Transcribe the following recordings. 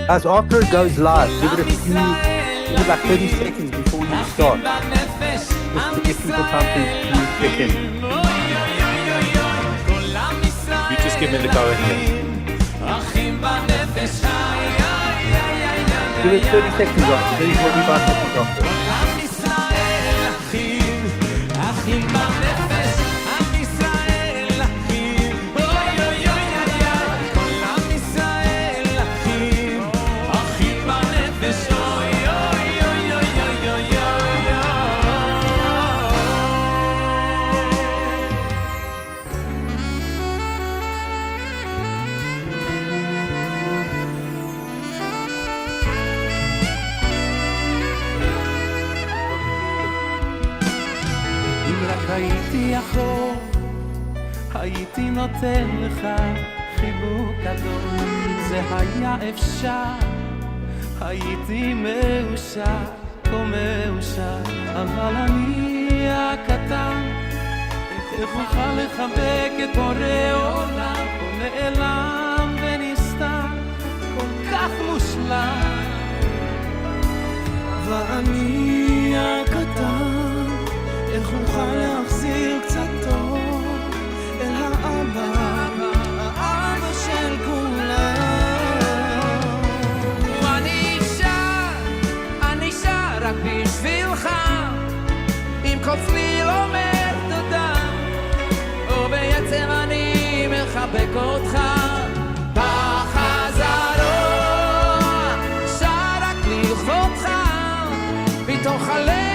As after it goes live, give it like 30 seconds before you start, just to give people time to check in. You just give me the go ahead. Give it 30 seconds after, 30, 45 seconds after. הייתי יכול, הייתי נותן לך חיבוק גדול, זה היה אפשר, הייתי מאושר, כה מאושר, אבל אני הקטן, איך אוכל לחבק את בורא עולם, כה נעלם ונסתר, כל כך מושלם, ואני הקטן, איך אוכל להחזיר קצת טוב אל האבא, האבא של כולם. אני שר רק בשבילך, עם כל צליל אומר תודה, ובעצם אני מחבק אותך בחזרה, שר רק לכבודך, מתוך הלב.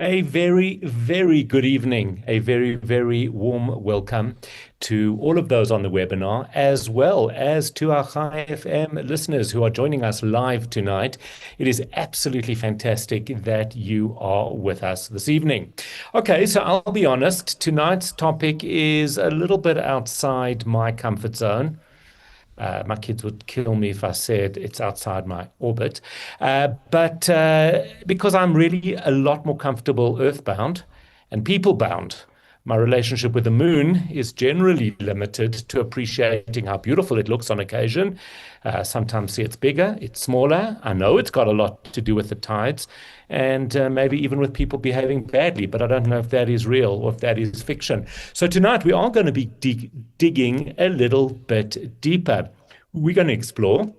A very, very good evening, a very, very warm welcome to all of those on the webinar, as well as to our Chai FM listeners who are joining us live tonight. It is absolutely fantastic that you are with us this evening. Okay, so I'll be honest, tonight's topic is a little bit outside my comfort zone. My kids would kill me if I said it's outside my orbit. But because I'm really a lot more comfortable earthbound and people-bound, my relationship with the moon is generally limited to appreciating how beautiful it looks on occasion. Sometimes see it's bigger, it's smaller. I know it's got a lot to do with the tides and maybe even with people behaving badly, but I don't know if that is real or if that is fiction. So tonight we are going to be digging a little bit deeper. We're going to explore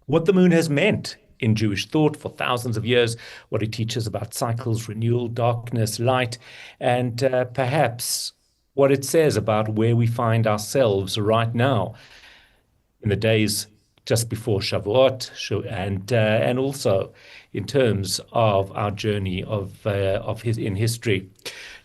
what the moon has meant in Jewish thought for thousands of years, what it teaches about cycles, renewal, darkness, light, and perhaps what it says about where we find ourselves right now in the days just before Shavuot, and also in terms of our journey in history.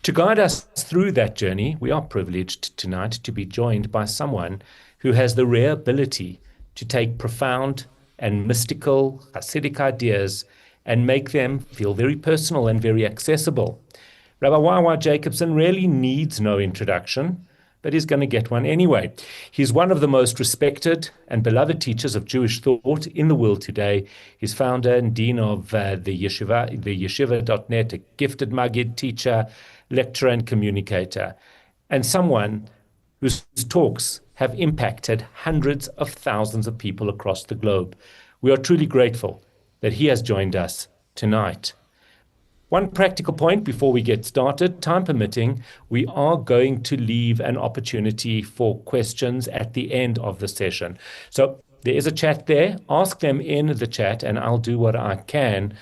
To guide us through that journey, we are privileged tonight to be joined by someone who has the rare ability to take profound and mystical Hasidic ideas and make them feel very personal and very accessible. Rabbi Wawa Jacobson really needs no introduction, but he's going to get one anyway. He's one of the most respected and beloved teachers of Jewish thought in the world today. He's founder and dean of the Yeshiva.net, a gifted Maggid teacher, lecturer, and communicator, and someone whose talks have impacted hundreds of thousands of people across the globe. We are truly grateful that he has joined us tonight. One practical point before we get started, time permitting, we are going to leave an opportunity for questions at the end of the session. So there is a chat there. Ask them in the chat, and I'll do what I can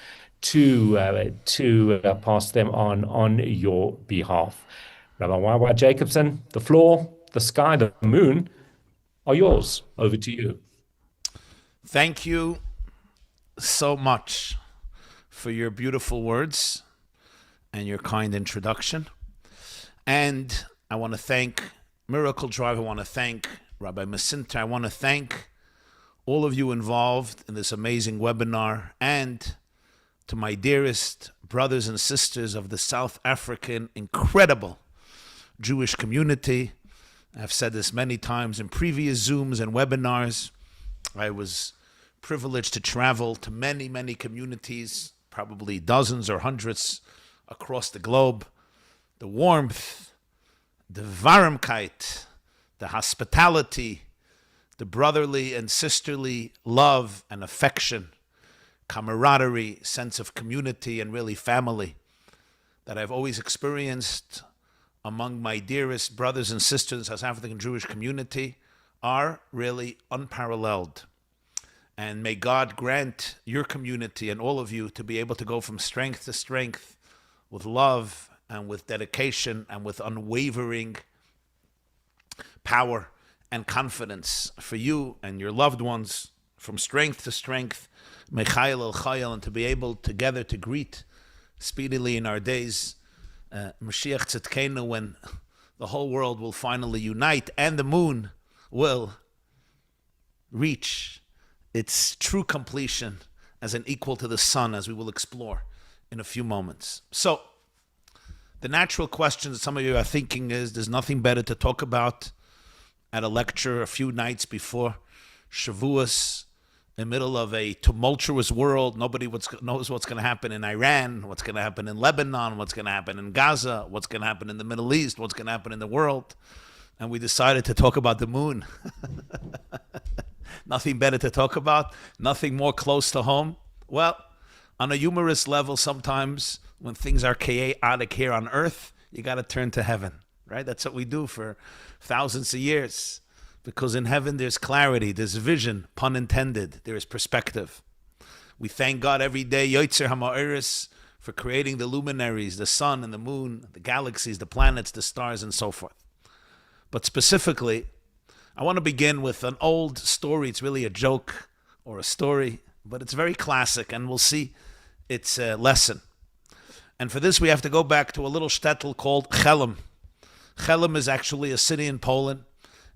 to pass them on your behalf. Rabbi Wawa Jacobson, the floor, the sky, the moon are yours. Over to you. Thank you so much for your beautiful words and your kind introduction. And I want to thank Miracle Drive. I want to thank Rabbi Masinter. I want to thank all of you involved in this amazing webinar, and to my dearest brothers and sisters of the South African incredible Jewish community. I've said this many times in previous Zooms and webinars. I was privileged to travel to many, many communities, probably dozens or hundreds across the globe, the warmth, the Warmkeit, the hospitality, the brotherly and sisterly love and affection, camaraderie, sense of community, and really family that I've always experienced among my dearest brothers and sisters in the South African Jewish community are really unparalleled. And may God grant your community and all of you to be able to go from strength to strength with love and with dedication and with unwavering power and confidence for you and your loved ones, from strength to strength, Mechayel El Chayel, and to be able together to greet speedily in our days Mashiach Tzidkenu, when the whole world will finally unite and the moon will reach its true completion as an equal to the sun, as we will explore in a few moments. So, the natural question that some of you are thinking is, there's nothing better to talk about at a lecture a few nights before Shavuos, in the middle of a tumultuous world. Nobody knows what's going to happen in Iran, what's going to happen in Lebanon, what's going to happen in Gaza, what's going to happen in the Middle East, what's going to happen in the world. And we decided to talk about the moon. Nothing better to talk about, nothing more close to home. Well, on a humorous level, sometimes when things are chaotic here on earth, you got to turn to heaven, right? That's what we do for thousands of years. Because in heaven there's clarity, there's vision, pun intended, there is perspective. We thank God every day, Yotzer HaMa'oros, for creating the luminaries, the sun and the moon, the galaxies, the planets, the stars, and so forth. But specifically, I want to begin with an old story. It's really a joke or a story, but it's very classic, and we'll see its lesson. And for this, we have to go back to a little shtetl called Chelm. Chelm is actually a city in Poland,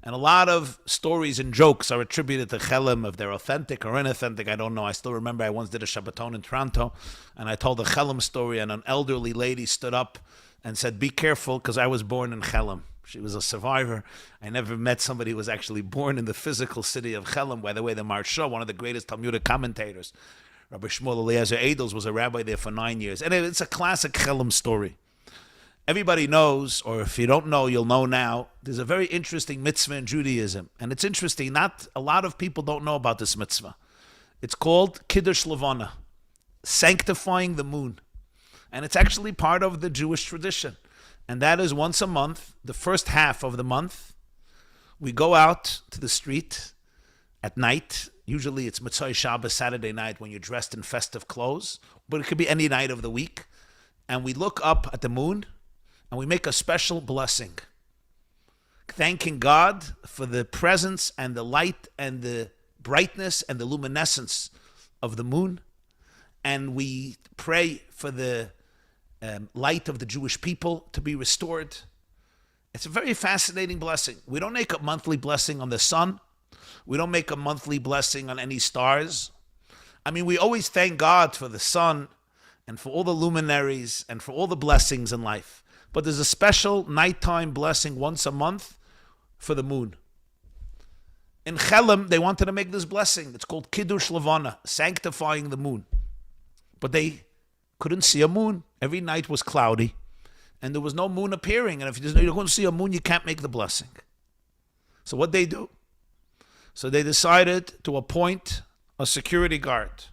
and a lot of stories and jokes are attributed to Chelm. If they're authentic or inauthentic, I don't know. I still remember I once did a Shabbaton in Toronto, and I told a Chelm story, and an elderly lady stood up and said, "Be careful, because I was born in Chelm." She was a survivor. I never met somebody who was actually born in the physical city of Chelm. By the way, the Maharsha, one of the greatest Talmudic commentators, Rabbi Shmuel Eliezer Edels, was a rabbi there for 9 years. And it's a classic Chelm story. Everybody knows, or if you don't know, you'll know now, there's a very interesting mitzvah in Judaism. And it's interesting, not a lot of people don't know about this mitzvah. It's called Kiddush Levana, sanctifying the moon. And it's actually part of the Jewish tradition. And that is once a month, the first half of the month, we go out to the street at night. Usually it's Motzei Shabbos, Saturday night, when you're dressed in festive clothes. But it could be any night of the week. And we look up at the moon, and we make a special blessing, thanking God for the presence and the light and the brightness and the luminescence of the moon. And we pray for the light of the Jewish people to be restored. It's a very fascinating blessing. We don't make a monthly blessing on the sun. We don't make a monthly blessing on any stars. I mean, we always thank God for the sun and for all the luminaries and for all the blessings in life. But there's a special nighttime blessing once a month for the moon. In Chelm, they wanted to make this blessing. It's called Kiddush Levana, sanctifying the moon. But they couldn't see a moon. Every night was cloudy, and there was no moon appearing. And if you're going to see a moon, you can't make the blessing. So what they do? So they decided to appoint a security guard.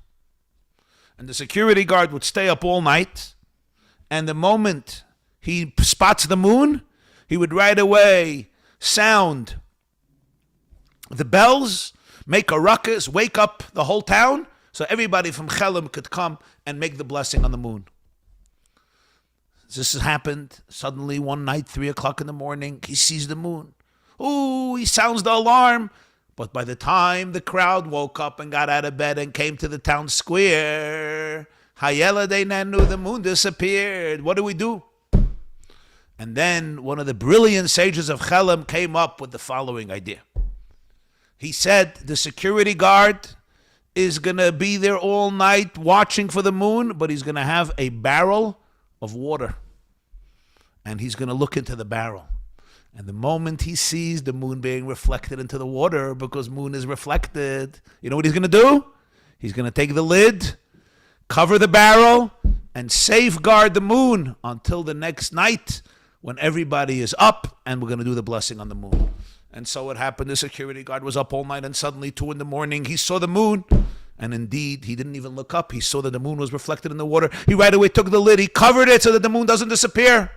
And the security guard would stay up all night, and the moment he spots the moon, he would right away sound the bells, make a ruckus, wake up the whole town, so everybody from Chelm could come and make the blessing on the moon. This has happened. Suddenly one night, 3 o'clock in the morning, he sees the moon. Ooh, he sounds the alarm. But by the time the crowd woke up and got out of bed and came to the town square, Hayela de Nanu, the moon disappeared. What do we do? And then one of the brilliant sages of Chelm came up with the following idea. He said the security guard is going to be there all night watching for the moon, but he's going to have a barrel of water. And he's going to look into the barrel. And the moment he sees the moon being reflected into the water, because moon is reflected, you know what he's going to do? He's going to take the lid, cover the barrel, and safeguard the moon until the next night when everybody is up and we're going to do the blessing on the moon. And so it happened. The security guard was up all night, and suddenly 2 a.m, he saw the moon. And indeed, he didn't even look up. He saw that the moon was reflected in the water. He right away took the lid. He covered it so that the moon doesn't disappear.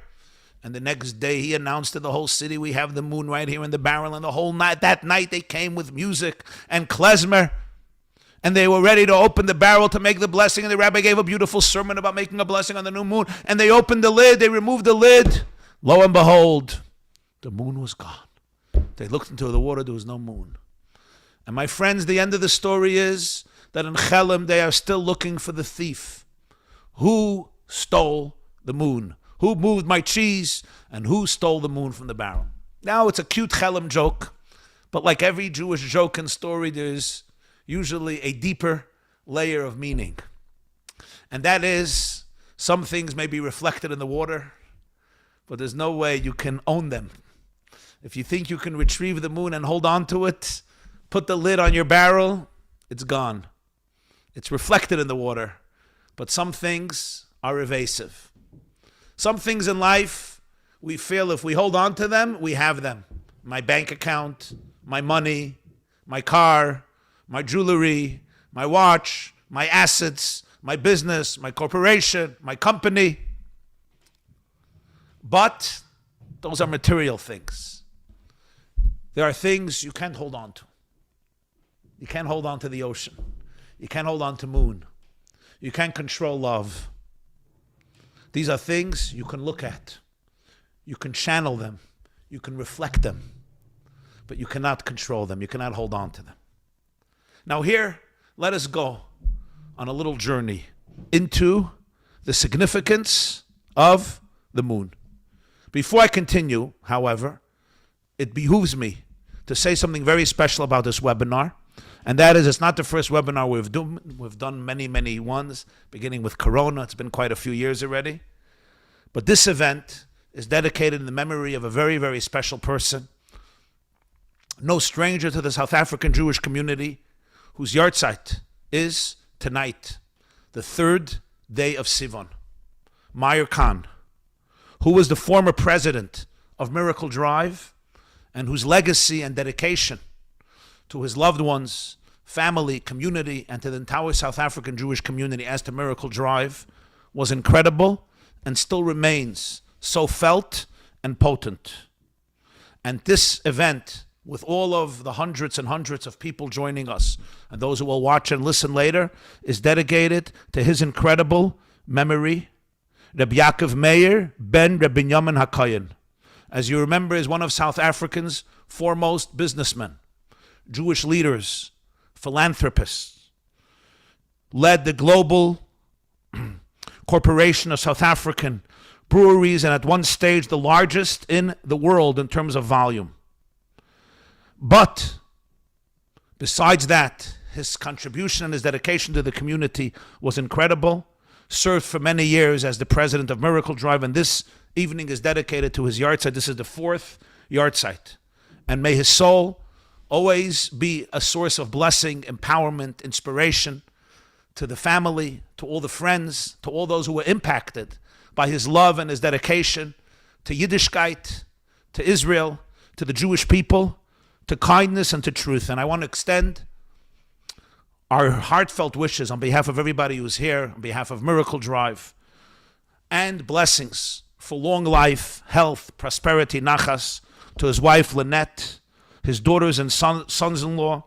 And the next day, he announced to the whole city, we have the moon right here in the barrel. And the whole night, that night, they came with music and klezmer. And they were ready to open the barrel to make the blessing. And the rabbi gave a beautiful sermon about making a blessing on the new moon. And they opened the lid. They removed the lid. Lo and behold, the moon was gone. They looked into the water. There was no moon. And my friends, the end of the story is that in Chelm, they are still looking for the thief. Who stole the moon? Who moved my cheese? And who stole the moon from the barrel? Now, it's a cute Chelm joke, but like every Jewish joke and story, there's usually a deeper layer of meaning. And that is, some things may be reflected in the water, but there's no way you can own them. If you think you can retrieve the moon and hold on to it, put the lid on your barrel, it's gone. It's reflected in the water. But some things are evasive. Some things in life, we feel if we hold on to them, we have them. My bank account, my money, my car, my jewelry, my watch, my assets, my business, my corporation, my company. But those are material things. There are things you can't hold on to. You can't hold on to the ocean. You can't hold on to moon. You can't control love. These are things you can look at. You can channel them. You can reflect them. But you cannot control them. You cannot hold on to them. Now here, let us go on a little journey into the significance of the moon. Before I continue, however, it behooves me to say something very special about this webinar. And that is, it's not the first webinar we've done many, many ones, beginning with Corona. It's been quite a few years already. But this event is dedicated in the memory of a very, very special person, no stranger to the South African Jewish community, whose yahrzeit is tonight, the 3rd day of Sivan. Meir Kahn, who was the former president of Miracle Drive, and whose legacy and dedication to his loved ones, family, community, and to the entire South African Jewish community as to Miracle Drive was incredible and still remains so felt and potent. And this event, with all of the hundreds and hundreds of people joining us, and those who will watch and listen later, is dedicated to his incredible memory, Reb Yaakov Meir ben Reb Binyamin HaKohen. As you remember, is one of South Africa's foremost businessmen, Jewish leaders, philanthropists, led the global corporation of South African breweries, and at one stage the largest in the world in terms of volume. But besides that, his contribution and his dedication to the community was incredible. Served for many years as the president of Miracle Drive, and this evening is dedicated to his yahrzeit. This is the 4th yahrzeit. And may his soul always be a source of blessing, empowerment, inspiration to the family, to all the friends, to all those who were impacted by his love and his dedication to Yiddishkeit, to Israel, to the Jewish people, to kindness and to truth. And I want to extend our heartfelt wishes on behalf of everybody who's here, on behalf of Miracle Drive, and blessings for long life, health, prosperity, nachas, to his wife Lynette, his daughters and sons-in-law,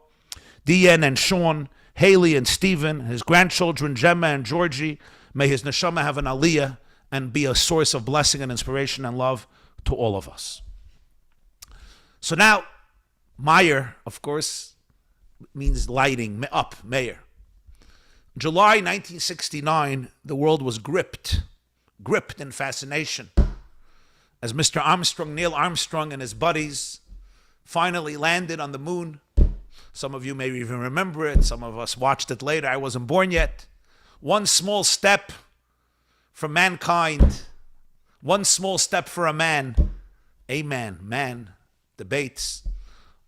Deanne and Sean, Haley and Stephen, his grandchildren Gemma and Georgie. May his neshama have an aliyah and be a source of blessing and inspiration and love to all of us. So now, Meir, of course, means lighting up, Meir. July 1969, the world was gripped in fascination as Mr. Armstrong, Neil Armstrong, and his buddies finally landed on the moon. Some of you may even remember it. Some of us watched it later. I wasn't born yet. One small step for mankind. One small step for a man. Man debates.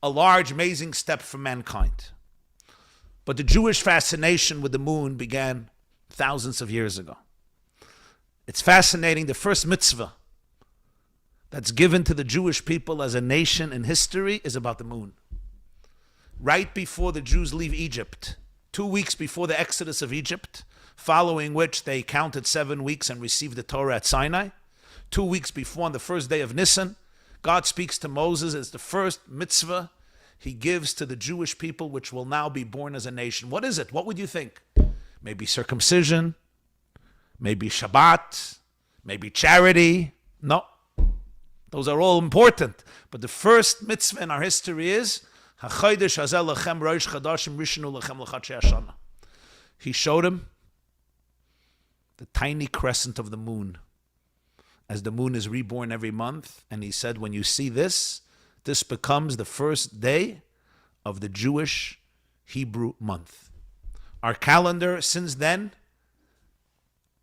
A large, amazing step for mankind. But the Jewish fascination with the moon began thousands of years ago. It's fascinating. The first mitzvah that's given to the Jewish people as a nation in history is about the moon. Right before the Jews leave Egypt, 2 weeks before the exodus of Egypt, following which they counted 7 weeks and received the Torah at Sinai, 2 weeks before, on the first day of Nisan, God speaks to Moses as the first mitzvah he gives to the Jewish people, which will now be born as a nation. What is it? What would you think? Maybe circumcision, maybe Shabbat, maybe charity. No. Those are all important. But the first mitzvah in our history is he showed him the tiny crescent of the moon as the moon is reborn every month. And he said, when you see this, this becomes the first day of the Jewish Hebrew month. Our calendar since then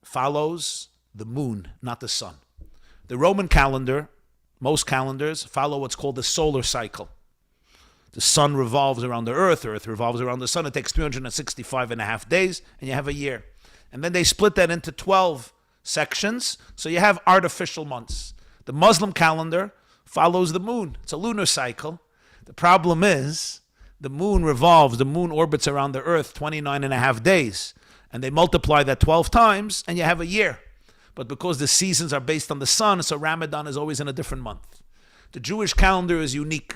follows the moon, not the sun. The Roman calendar, most calendars, follow what's called the solar cycle. The sun revolves around the earth revolves around the sun. It takes 365 and a half days, and you have a year. And then they split that into 12 sections, so you have artificial months. The Muslim calendar follows the moon. It's a lunar cycle. The problem is, the moon orbits around the earth 29 and a half days. And they multiply that 12 times, and you have a year. But because the seasons are based on the sun, so Ramadan is always in a different month. The Jewish calendar is unique.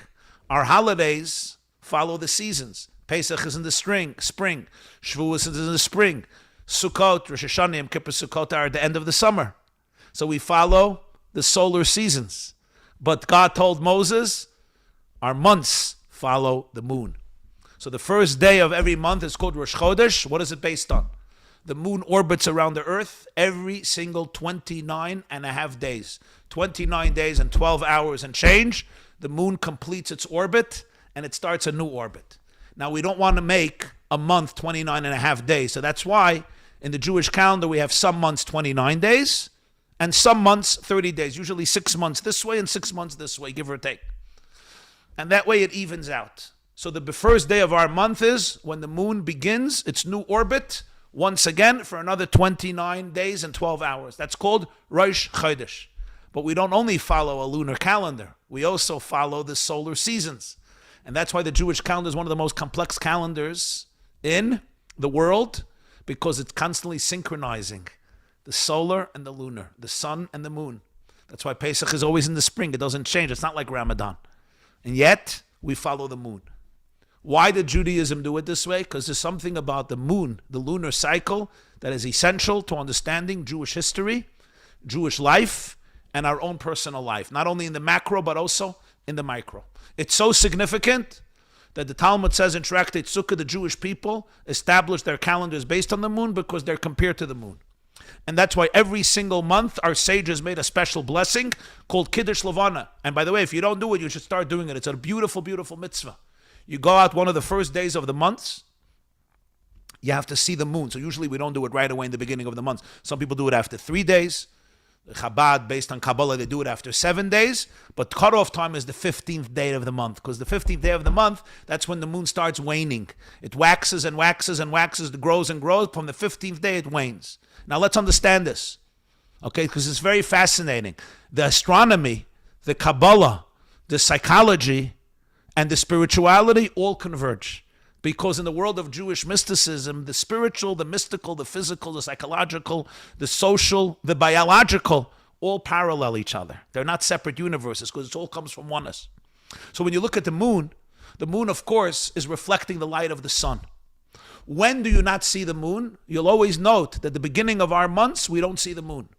Our holidays follow the seasons. Pesach is in the spring. Shavuos is in the spring. Sukkot, Rosh Hashanah, Yom Kippur, Sukkot are at the end of the summer. So we follow the solar seasons. But God told Moses, our months follow the moon. So the first day of every month is called Rosh Chodesh. What is it based on? The moon orbits around the earth every single 29 and a half days. 29 days and 12 hours and change. The moon completes its orbit and it starts a new orbit. Now, we don't want to make a month 29 and a half days. So that's why in the Jewish calendar, we have some months 29 days and some months 30 days. Usually 6 months this way and 6 months this way, give or take. And that way it evens out. So the first day of our month is when the moon begins its new orbit once again for another 29 days and 12 hours. That's called Rosh Chodesh. But we don't only follow a lunar calendar. We also follow the solar seasons. And that's why the Jewish calendar is one of the most complex calendars in the world, because it's constantly synchronizing the solar and the lunar, the sun and the moon. That's why Pesach is always in the spring. It doesn't change. It's not like Ramadan. And yet, we follow the moon. Why did Judaism do it this way? Because there's something about the moon, the lunar cycle, that is essential to understanding Jewish history, Jewish life, and our own personal life. Not only in the macro, but also in the micro. It's so significant that the Talmud says in Tractate Sukkah, the Jewish people established their calendars based on the moon because they're compared to the moon. And that's why every single month our sages made a special blessing called Kiddush Levana. And by the way, if you don't do it, you should start doing it. It's a beautiful, beautiful mitzvah. You go out one of the first days of the months, you have to see the moon. So usually we don't do it right away in the beginning of the month. Some people do it after 3 days. Chabad, based on Kabbalah, they do it after 7 days. But cutoff time is the 15th day of the month. Because the 15th day of the month, that's when the moon starts waning. It waxes and waxes and waxes, it grows and grows. From the 15th day, it wanes. Now let's understand this. Okay, because it's very fascinating. The astronomy, the Kabbalah, the psychology, and the spirituality all converge. Because in the world of Jewish mysticism, the spiritual, the mystical, the physical, the psychological, the social, the biological, all parallel each other. They're not separate universes because it all comes from oneness. So when you look at the moon, of course, is reflecting the light of the sun. When do you not see the moon? You'll always note that the beginning of our months, we don't see the moon.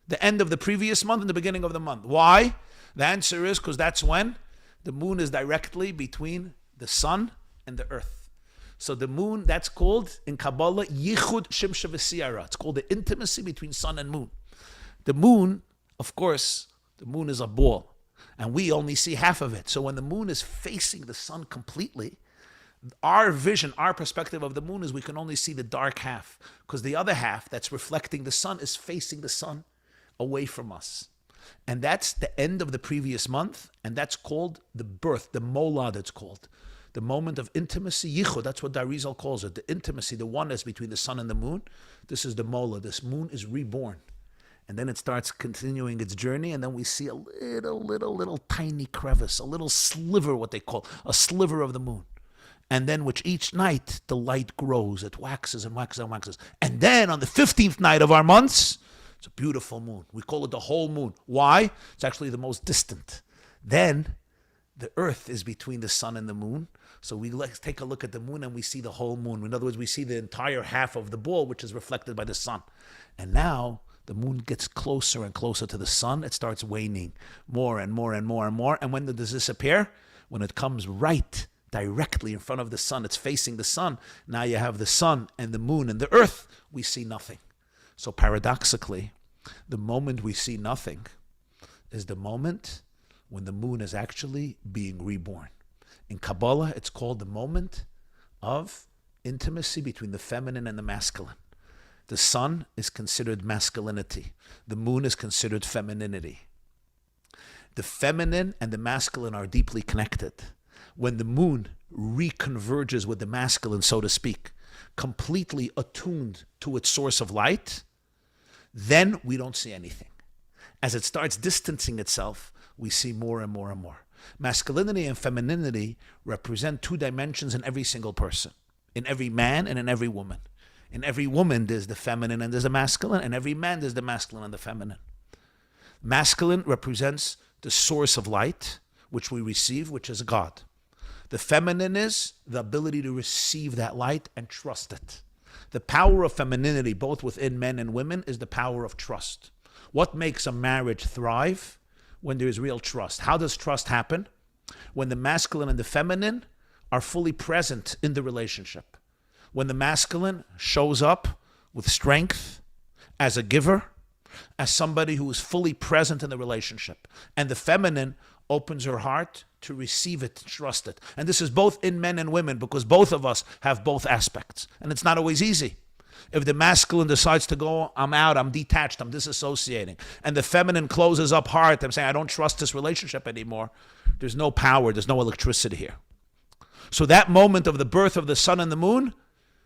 The end of the previous month and the beginning of the month. Why? The answer is because that's when the moon is directly between the sun and the earth. So the moon, that's called in Kabbalah Yichud Shimsha V'Siyara. It's called the intimacy between sun and moon. The moon, of course, the moon is a ball, and we only see half of it. So when the moon is facing the sun completely, our vision, our perspective of the moon is we can only see the dark half, because the other half that's reflecting the sun is facing the sun away from us. And that's the end of the previous month, and that's called the birth, the molad it's called. The moment of intimacy, yichud, that's what Darizal calls it, the intimacy, the oneness between the sun and the moon. This is the mola. This moon is reborn. And then it starts continuing its journey, and then we see a little tiny crevice, a little sliver, what they call a sliver of the moon. And then which each night the light grows, it waxes and waxes and waxes. And then on the 15th night of our months, it's a beautiful moon. We call it the whole moon. Why? It's actually the most distant. Then the earth is between the sun and the moon. So let's take a look at the moon and we see the whole moon. In other words, we see the entire half of the ball, which is reflected by the sun. And now the moon gets closer and closer to the sun. It starts waning more and more and more and more. And when does this appear? When it comes right directly in front of the sun, it's facing the sun. Now you have the sun and the moon and the earth. We see nothing. So paradoxically, the moment we see nothing is the moment when the moon is actually being reborn. In Kabbalah, it's called the moment of intimacy between the feminine and the masculine. The sun is considered masculinity. The moon is considered femininity. The feminine and the masculine are deeply connected. When the moon reconverges with the masculine, so to speak, completely attuned to its source of light, then we don't see anything. As it starts distancing itself, we see more and more and more. Masculinity and femininity represent two dimensions in every single person, in every man and in every woman. In every woman, there's the feminine and there's the masculine. In every man, there's the masculine and the feminine. Masculine represents the source of light, which we receive, which is God. The feminine is the ability to receive that light and trust it. The power of femininity, both within men and women, is the power of trust. What makes a marriage thrive? When there is real trust. How does trust happen? When the masculine and the feminine are fully present in the relationship. When the masculine shows up with strength as a giver, as somebody who is fully present in the relationship. And the feminine opens her heart to receive it, trust it. And this is both in men and women, because both of us have both aspects. And it's not always easy. If the masculine decides to go, I'm out, I'm detached, I'm disassociating, and the feminine closes up heart, I'm saying, I don't trust this relationship anymore, there's no power, there's no electricity here. So that moment of the birth of the sun and the moon,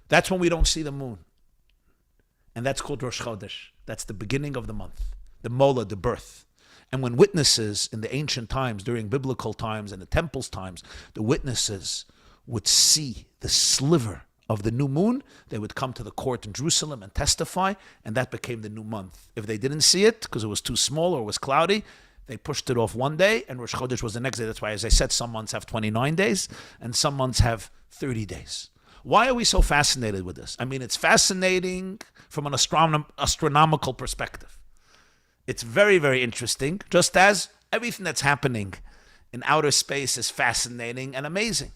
that's when we don't see the moon. And that's called Rosh Chodesh. That's the beginning of the month, the Mola, the birth. And when witnesses in the ancient times, during biblical times and the temple's times, the witnesses would see the sliver of the new moon, they would come to the court in Jerusalem and testify, and that became the new month. If they didn't see it because it was too small or it was cloudy, they pushed it off one day, and Rosh Chodesh was the next day. That's why, as I said, some months have 29 days, and some months have 30 days. Why are we so fascinated with this? I mean, it's fascinating from an astronomical perspective. It's very, very interesting, just as everything that's happening in outer space is fascinating and amazing.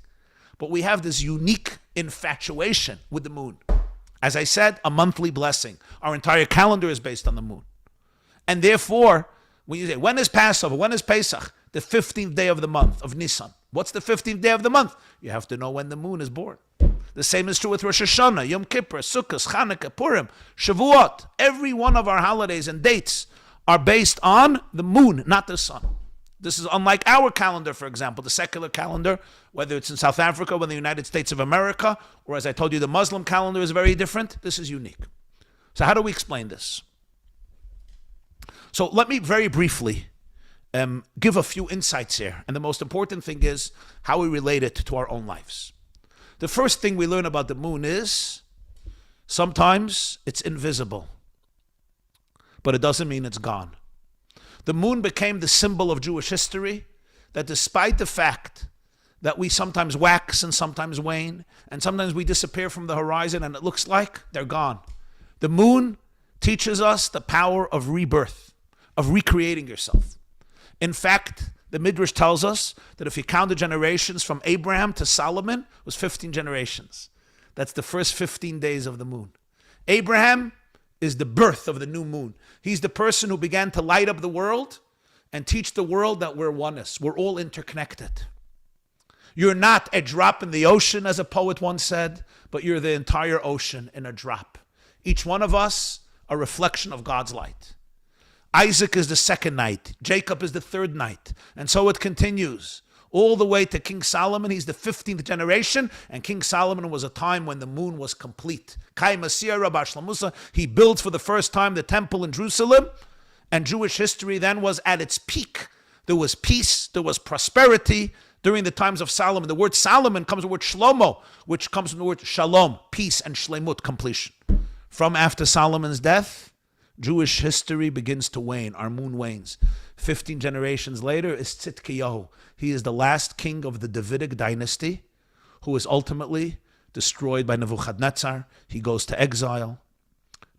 But we have this unique infatuation with the moon. As I said, a monthly blessing. Our entire calendar is based on the moon. And therefore, when you say, when is Passover? When is Pesach? The 15th day of the month of Nisan. What's the 15th day of the month? You have to know when the moon is born. The same is true with Rosh Hashanah, Yom Kippur, Sukkot, Chanukah, Purim, Shavuot. Every one of our holidays and dates are based on the moon, not the sun. This is unlike our calendar, for example, the secular calendar, whether it's in South Africa or in the United States of America, or as I told you, the Muslim calendar is very different. This is unique. So how do we explain this? So let me very briefly give a few insights here. And the most important thing is how we relate it to our own lives. The first thing we learn about the moon is sometimes it's invisible, but it doesn't mean it's gone. The moon became the symbol of Jewish history, that despite the fact that we sometimes wax and sometimes wane, and sometimes we disappear from the horizon and it looks like they're gone. The moon teaches us the power of rebirth, of recreating yourself. In fact, the Midrash tells us that if you count the generations from Abraham to Solomon, it was 15 generations. That's the first 15 days of the moon. Abraham is the birth of the new moon. He's the person who began to light up the world and teach the world that we're oneness. We're all interconnected. You're not a drop in the ocean, as a poet once said, but you're the entire ocean in a drop. Each one of us, a reflection of God's light. Isaac is the second night. Jacob is the third night. And so it continues. All the way to King Solomon. He's the 15th generation. And King Solomon was a time when the moon was complete. Kai Masiyah Rabbi Shlomusa, he builds for the first time the temple in Jerusalem. And Jewish history then was at its peak. There was peace, there was prosperity during the times of Solomon. The word Solomon comes from the word Shlomo, which comes from the word Shalom, peace, and Shlemut, completion. From after Solomon's death, Jewish history begins to wane. Our moon wanes. 15 generations later is Tzidkiyahu. He is the last king of the Davidic dynasty who was ultimately destroyed by Nebuchadnezzar. He goes to exile.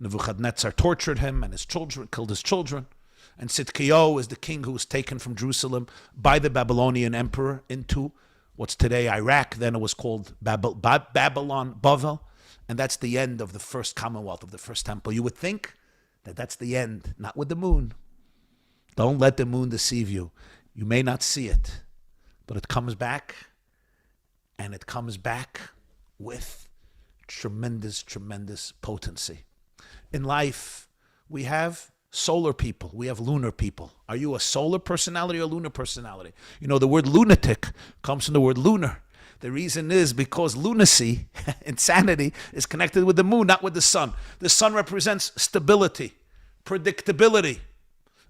Nebuchadnezzar tortured him and his children, killed his children. And Tzidkiyahu is the king who was taken from Jerusalem by the Babylonian emperor into what's today Iraq. Then it was called Babylon, Bavel. And that's the end of the first commonwealth, of the first temple. You would think that that's the end, not with the moon. Don't let the moon deceive you. You may not see it, but it comes back, and it comes back with tremendous, tremendous potency. In life, we have solar people. We have lunar people. Are you a solar personality or a lunar personality? You know, the word lunatic comes from the word lunar. The reason is because lunacy, insanity, is connected with the moon, not with the sun. The sun represents stability, predictability.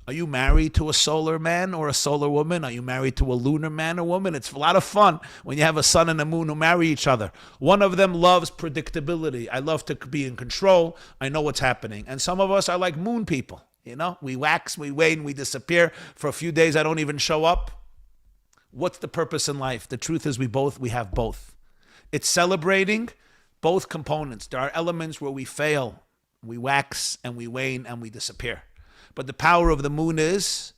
Are you married to a solar man or a solar woman? Are you married to a lunar man or woman? It's a lot of fun when you have a sun and a moon who marry each other. One of them loves predictability. I love to be in control. I know what's happening. And some of us are like moon people. You know, we wax, we wane, we disappear. For a few days, I don't even show up. What's the purpose in life? The truth is we have both. It's celebrating both components. There are elements where we fail. We wax and we wane and we disappear. But the power of the moon is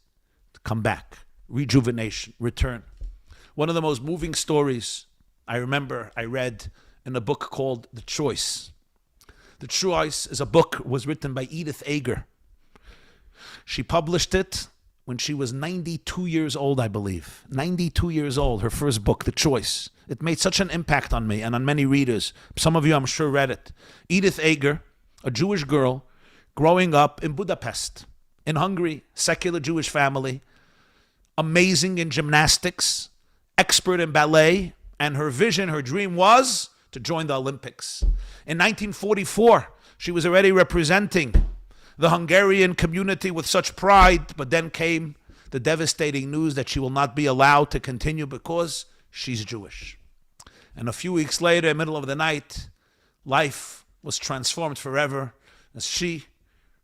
to come back, rejuvenation, return. One of the most moving stories I remember I read in a book called The Choice. The Choice is a book was written by Edith Eger. She published it when she was 92 years old, I believe. 92 years old, her first book, The Choice. It made such an impact on me and on many readers. Some of you, I'm sure, read it. Edith Eger, a Jewish girl growing up in Budapest, in Hungary, secular Jewish family, amazing in gymnastics, expert in ballet, and her vision, her dream was to join the Olympics. In 1944, she was already representing the Hungarian community with such pride, but then came the devastating news that she will not be allowed to continue because she's Jewish. And a few weeks later, in the middle of the night, life was transformed forever as she,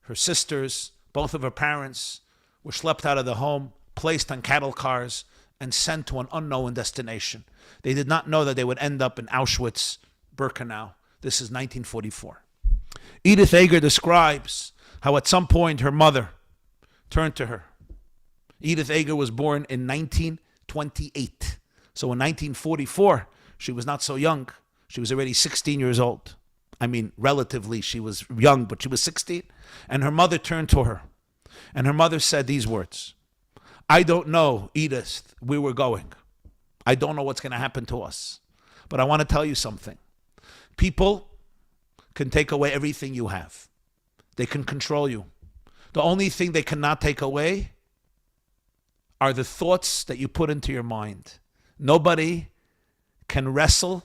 her sisters, both of her parents were schlepped out of the home, placed on cattle cars, and sent to an unknown destination. They did not know that they would end up in Auschwitz, Birkenau. This is 1944. Edith Eger describes how at some point her mother turned to her. Edith Eger was born in 1928. So in 1944, she was not so young. She was already 16 years old. I mean, relatively, she was young, but she was 16. And her mother turned to her. And her mother said these words, "I don't know, Edith, where we're going. I don't know what's going to happen to us. But I want to tell you something. People can take away everything you have. They can control you. The only thing they cannot take away are the thoughts that you put into your mind. Nobody can wrestle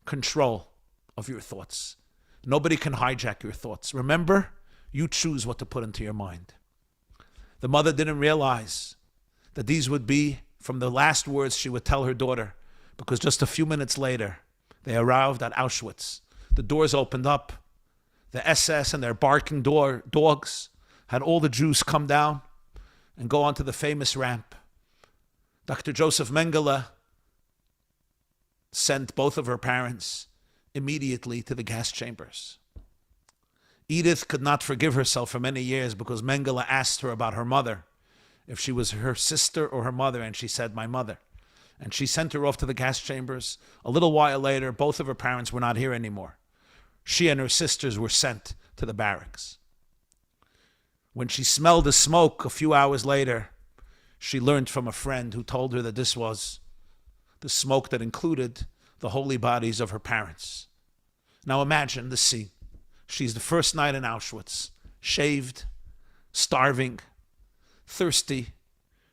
control of your thoughts. Nobody can hijack your thoughts. Remember, you choose what to put into your mind." The mother didn't realize that these would be from the last words she would tell her daughter, because just a few minutes later, they arrived at Auschwitz. The doors opened up. The SS and their barking dogs had all the Jews come down and go onto the famous ramp. Dr. Joseph Mengele sent both of her parents immediately to the gas chambers. Edith could not forgive herself for many years because Mengele asked her about her mother, if she was her sister or her mother, and she said, "My mother." And she sent her off to the gas chambers. A little while later, both of her parents were not here anymore. She and her sisters were sent to the barracks. When she smelled the smoke a few hours later, she learned from a friend who told her that this was the smoke that included the holy bodies of her parents. Now imagine the scene. She's the first night in Auschwitz, shaved, starving, thirsty,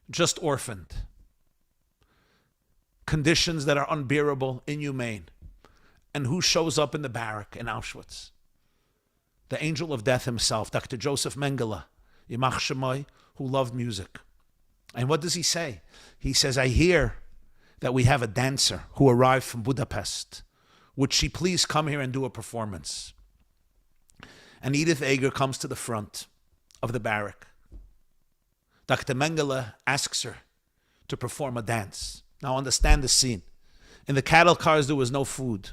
just orphaned. Conditions that are unbearable, inhumane. And who shows up in the barrack in Auschwitz? The angel of death himself, Dr. Joseph Mengele. Yimach Shemai, who loved music. And what does he say? He says, I hear that we have a dancer who arrived from Budapest. Would she please come here and do a performance? And Edith Eger comes to the front of the barrack. Dr. Mengele asks her to perform a dance. Now understand the scene. In the cattle cars, there was no food.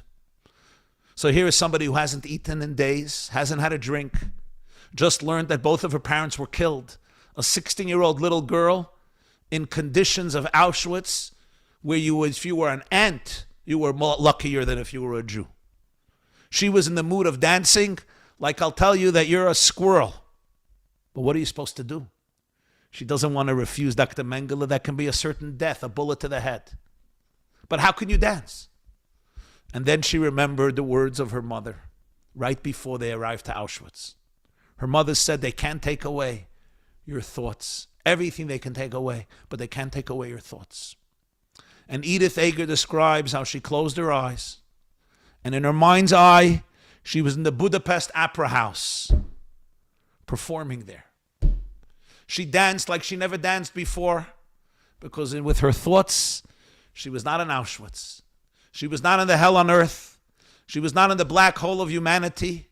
So here is somebody who hasn't eaten in days, hasn't had a drink, just learned that both of her parents were killed. A 16-year-old little girl in conditions of Auschwitz, where if you were an ant, you were more luckier than if you were a Jew. She was in the mood of dancing, like I'll tell you that you're a squirrel. But what are you supposed to do? She doesn't want to refuse Dr. Mengele. That can be a certain death, a bullet to the head. But how can you dance? And then she remembered the words of her mother right before they arrived to Auschwitz. Her mother said, they can't take away your thoughts. Everything they can take away, but they can't take away your thoughts. And Edith Eger describes how she closed her eyes, and in her mind's eye, she was in the Budapest Opera House, performing there. She danced like she never danced before, because with her thoughts, she was not in Auschwitz. She was not in the hell on earth. She was not in the black hole of humanity.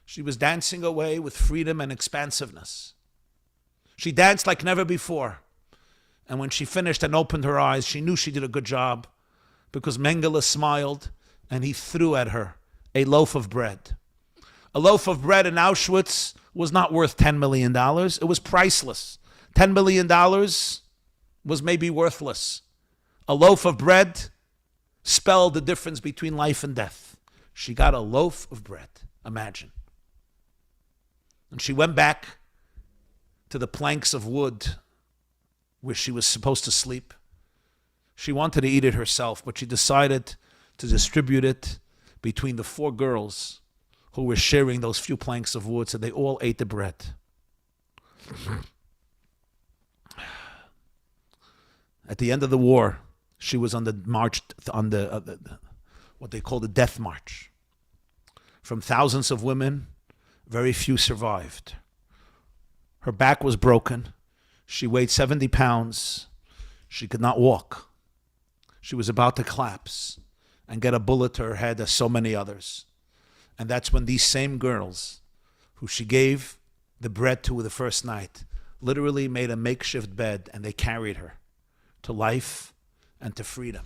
She was dancing away with freedom and expansiveness. She danced like never before. And when she finished and opened her eyes, she knew she did a good job, because Mengele smiled and he threw at her a loaf of bread. A loaf of bread in Auschwitz was not worth $10 million. It was priceless. $10 million was maybe worthless. A loaf of bread spelled the difference between life and death. She got a loaf of bread. Imagine. And she went back to the planks of wood where she was supposed to sleep. She wanted to eat it herself, but she decided to distribute it between the 4 girls who were sharing those few planks of wood, so they all ate the bread. At the end of the war, she was on the march, on the what they call the death march. From thousands of women, very few survived. Her back was broken. She weighed 70 pounds. She could not walk. She was about to collapse and get a bullet to her head as so many others. And that's when these same girls, who she gave the bread to the first night, literally made a makeshift bed, and they carried her to life and to freedom.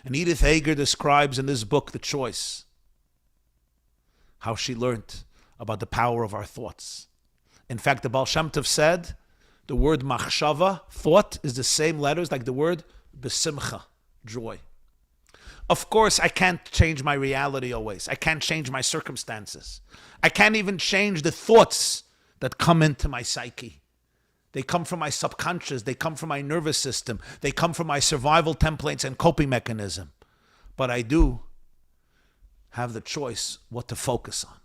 And Edith Eger describes in this book, The Choice, how she learned about the power of our thoughts. In fact, the Baal Shem Tov said the word machshava, thought, is the same letters like the word besimcha, joy. Of course, I can't change my reality always. I can't change my circumstances. I can't even change the thoughts that come into my psyche. They come from my subconscious. They come from my nervous system. They come from my survival templates and coping mechanism. But I do have the choice what to focus on.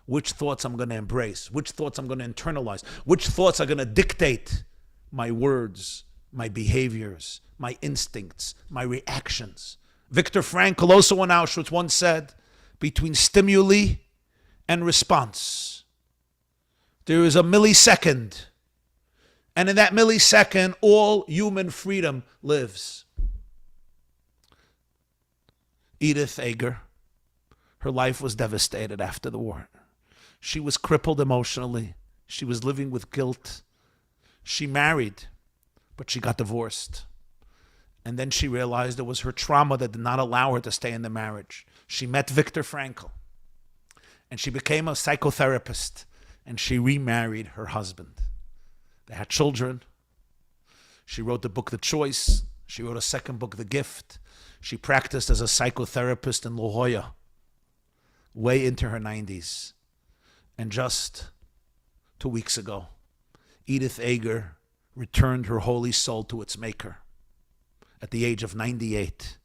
Which thoughts I'm going to embrace. Which thoughts I'm going to internalize. Which thoughts are going to dictate my words, my behaviors, my instincts, my reactions. Viktor Frankl, also in Auschwitz, once said, between stimuli and response, there is a millisecond. And in that millisecond, all human freedom lives. Edith Eger, her life was devastated after the war. She was crippled emotionally. She was living with guilt. She married, but she got divorced. And then she realized it was her trauma that did not allow her to stay in the marriage. She met Viktor Frankl, and she became a psychotherapist, and she remarried her husband. They had children. She wrote the book, The Choice. She wrote a second book, The Gift. She practiced as a psychotherapist in La Jolla, way into her 90s. And just 2 weeks ago, Edith Eger returned her holy soul to its maker at the age of 98,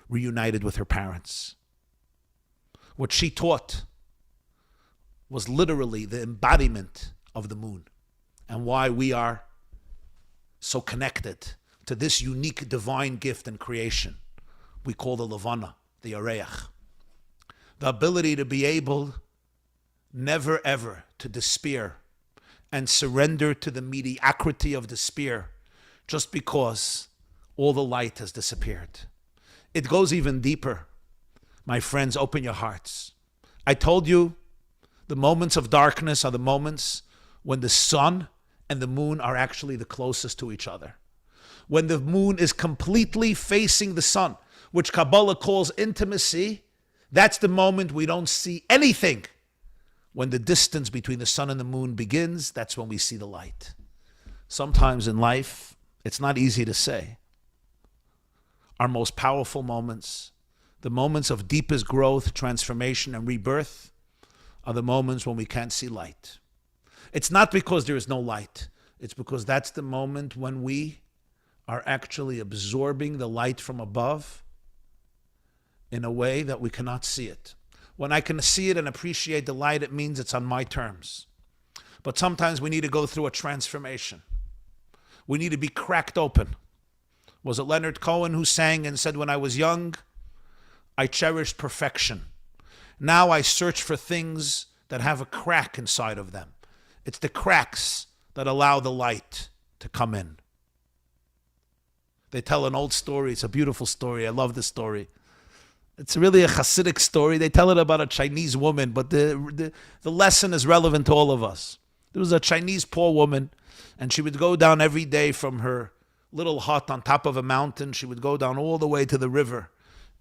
reunited with her parents. What she taught was literally the embodiment of the moon, and why we are so connected to this unique divine gift and creation we call the Levana, the Areach. The ability to be able never ever to despair and surrender to the mediocrity of despair just because all the light has disappeared. It goes even deeper. My friends, open your hearts. I told you the moments of darkness are the moments when the sun and the moon are actually the closest to each other. When the moon is completely facing the sun, which Kabbalah calls intimacy, that's the moment we don't see anything. When the distance between the sun and the moon begins, that's when we see the light. Sometimes in life, it's not easy to say. Our most powerful moments, the moments of deepest growth, transformation, and rebirth, are the moments when we can't see light. It's not because there is no light. It's because that's the moment when we are actually absorbing the light from above in a way that we cannot see it. When I can see it and appreciate the light, it means it's on my terms. But sometimes we need to go through a transformation. We need to be cracked open. Was it Leonard Cohen who sang and said, when I was young, I cherished perfection. Now I search for things that have a crack inside of them. It's the cracks that allow the light to come in. They tell an old story. It's a beautiful story. I love this story. It's really a Hasidic story. They tell it about a Chinese woman, but the lesson is relevant to all of us. There was a Chinese poor woman, and she would go down every day from her little hut on top of a mountain. She would go down all the way to the river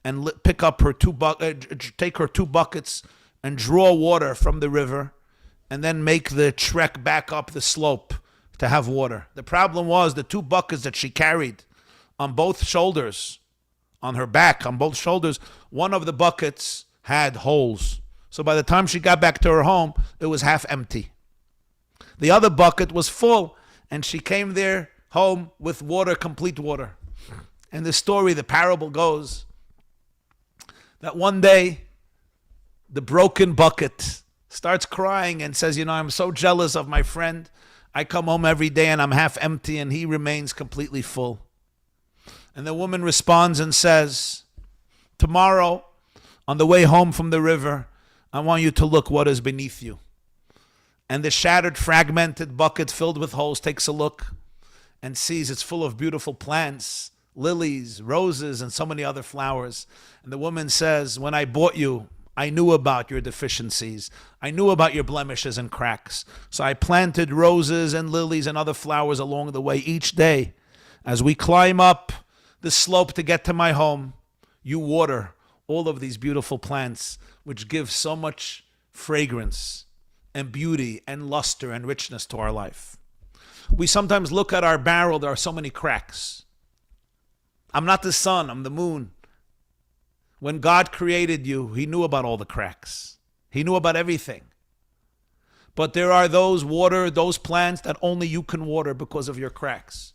and pick up her take her 2 buckets and draw water from the river, and then make the trek back up the slope to have water. The problem was the 2 buckets that she carried on both shoulders, on her back, on both shoulders, one of the buckets had holes. So by the time she got back to her home, it was half empty. The other bucket was full, and she came there home with water, complete water. And the story, the parable goes that one day, the broken bucket starts crying and says, I'm so jealous of my friend. I come home every day and I'm half empty and he remains completely full. And the woman responds and says, tomorrow, on the way home from the river, I want you to look what is beneath you. And the shattered, fragmented bucket filled with holes takes a look and sees it's full of beautiful plants, lilies, roses, and so many other flowers. And the woman says, when I bought you, I knew about your deficiencies. I knew about your blemishes and cracks. So I planted roses and lilies and other flowers along the way each day. As we climb up the slope to get to my home, you water all of these beautiful plants, which give so much fragrance and beauty and luster and richness to our life. We sometimes look at our barrel, there are so many cracks. I'm not the sun, I'm the moon. When God created you, he knew about all the cracks. He knew about everything. But there are those plants that only you can water because of your cracks.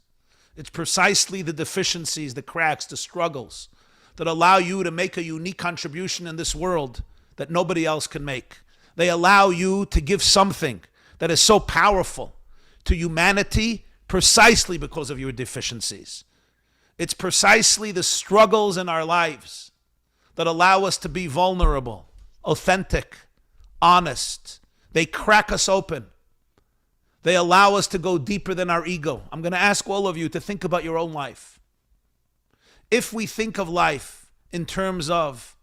It's precisely the deficiencies, the cracks, the struggles that allow you to make a unique contribution in this world that nobody else can make. They allow you to give something that is so powerful to humanity precisely because of your deficiencies. It's precisely the struggles in our lives that allow us to be vulnerable, authentic, honest. They crack us open. They allow us to go deeper than our ego. I'm going to ask all of you to think about your own life. If we think of life in terms of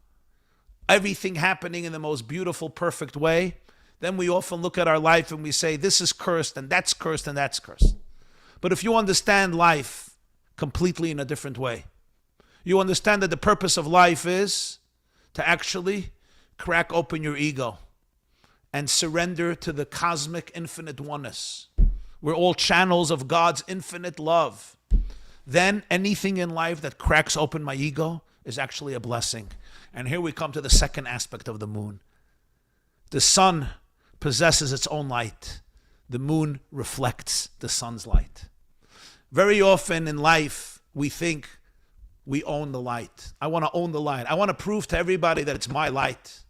everything happening in the most beautiful, perfect way, then we often look at our life and we say, this is cursed, and that's cursed, and that's cursed. But if you understand life completely in a different way, you understand that the purpose of life is to actually crack open your ego and surrender to the cosmic infinite oneness. We're all channels of God's infinite love. Then anything in life that cracks open my ego is actually a blessing. And here we come to the second aspect of the moon. The sun possesses its own light. The moon reflects the sun's light. Very often in life, we think we own the light. I want to own the light. I want to prove to everybody that it's my light.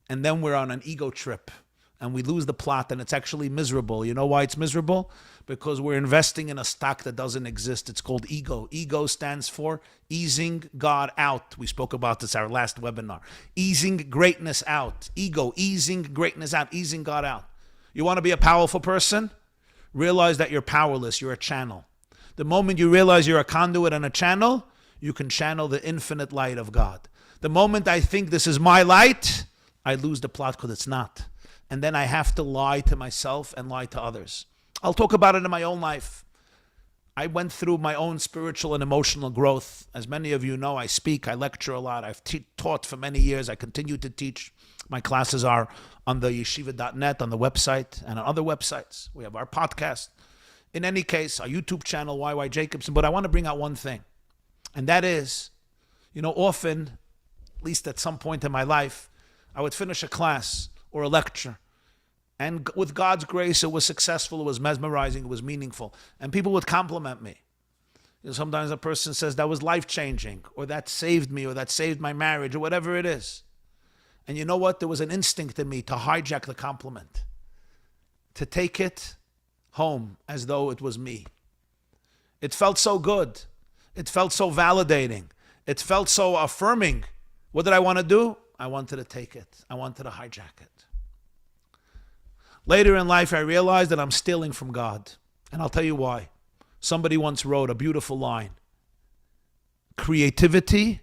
And then we're on an ego trip and we lose the plot and it's actually miserable. You know why it's miserable? Because we're investing in a stock that doesn't exist. It's called ego. Ego stands for easing God out. We spoke about this our last webinar. Easing greatness out. Ego, easing greatness out, easing God out. You want to be a powerful person? Realize that you're powerless. You're a channel. The moment you realize you're a conduit and a channel, you can channel the infinite light of God. The moment I think this is my light, I lose the plot because it's not. And then I have to lie to myself and lie to others. I'll talk about it in my own life. I went through my own spiritual and emotional growth. As many of you know, I speak, I lecture a lot. I've taught for many years. I continue to teach. My classes are on the yeshiva.net, on the website, and on other websites. We have our podcast. In any case, our YouTube channel, YY Jacobson. But I want to bring out one thing. And that is, often, at least at some point in my life, I would finish a class or a lecture. And with God's grace, it was successful, it was mesmerizing, it was meaningful. And people would compliment me. Sometimes a person says, that was life-changing, or that saved me, or that saved my marriage, or whatever it is. And you know what? There was an instinct in me to hijack the compliment, to take it home as though it was me. It felt so good. It felt so validating. It felt so affirming. What did I want to do? I wanted to take it. I wanted to hijack it. Later in life, I realized that I'm stealing from God. And I'll tell you why. Somebody once wrote a beautiful line. Creativity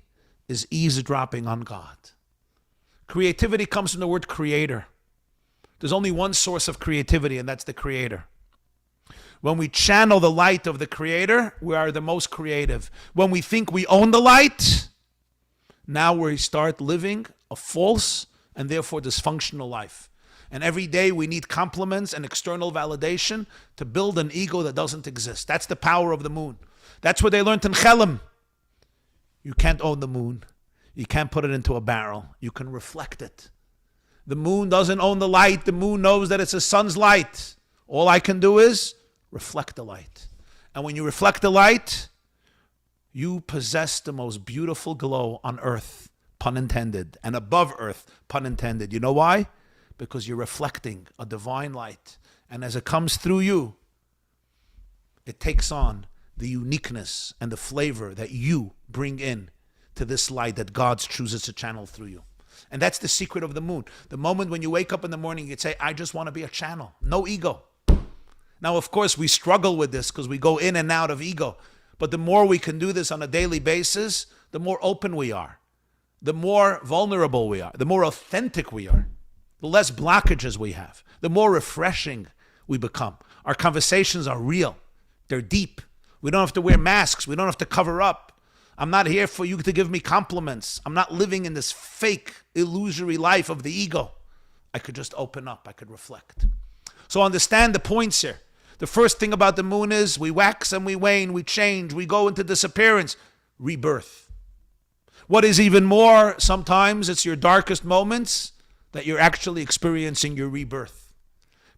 is eavesdropping on God. Creativity comes from the word creator. There's only one source of creativity, and that's the creator. When we channel the light of the creator, we are the most creative. When we think we own the light, now we start living a false and therefore dysfunctional life. And every day we need compliments and external validation to build an ego that doesn't exist. That's the power of the moon. That's what they learned in Chelm. You can't own the moon. You can't put it into a barrel. You can reflect it. The moon doesn't own the light. The moon knows that it's the sun's light. All I can do is reflect the light. And when you reflect the light, you possess the most beautiful glow on earth, pun intended, and above earth, pun intended. You know why? Because you're reflecting a divine light. And as it comes through you, it takes on the uniqueness and the flavor that you bring in to this light that God chooses to channel through you. And that's the secret of the moon. The moment when you wake up in the morning, you'd say, I just want to be a channel. No ego. Now, of course, we struggle with this because we go in and out of ego. But the more we can do this on a daily basis, the more open we are. The more vulnerable we are. The more authentic we are. The less blockages we have, the more refreshing we become. Our conversations are real. They're deep. We don't have to wear masks. We don't have to cover up. I'm not here for you to give me compliments. I'm not living in this fake, illusory life of the ego. I could just open up. I could reflect. So understand the points here. The first thing about the moon is we wax and we wane, we change, we go into disappearance, rebirth. What is even more, sometimes it's your darkest moments that you're actually experiencing your rebirth.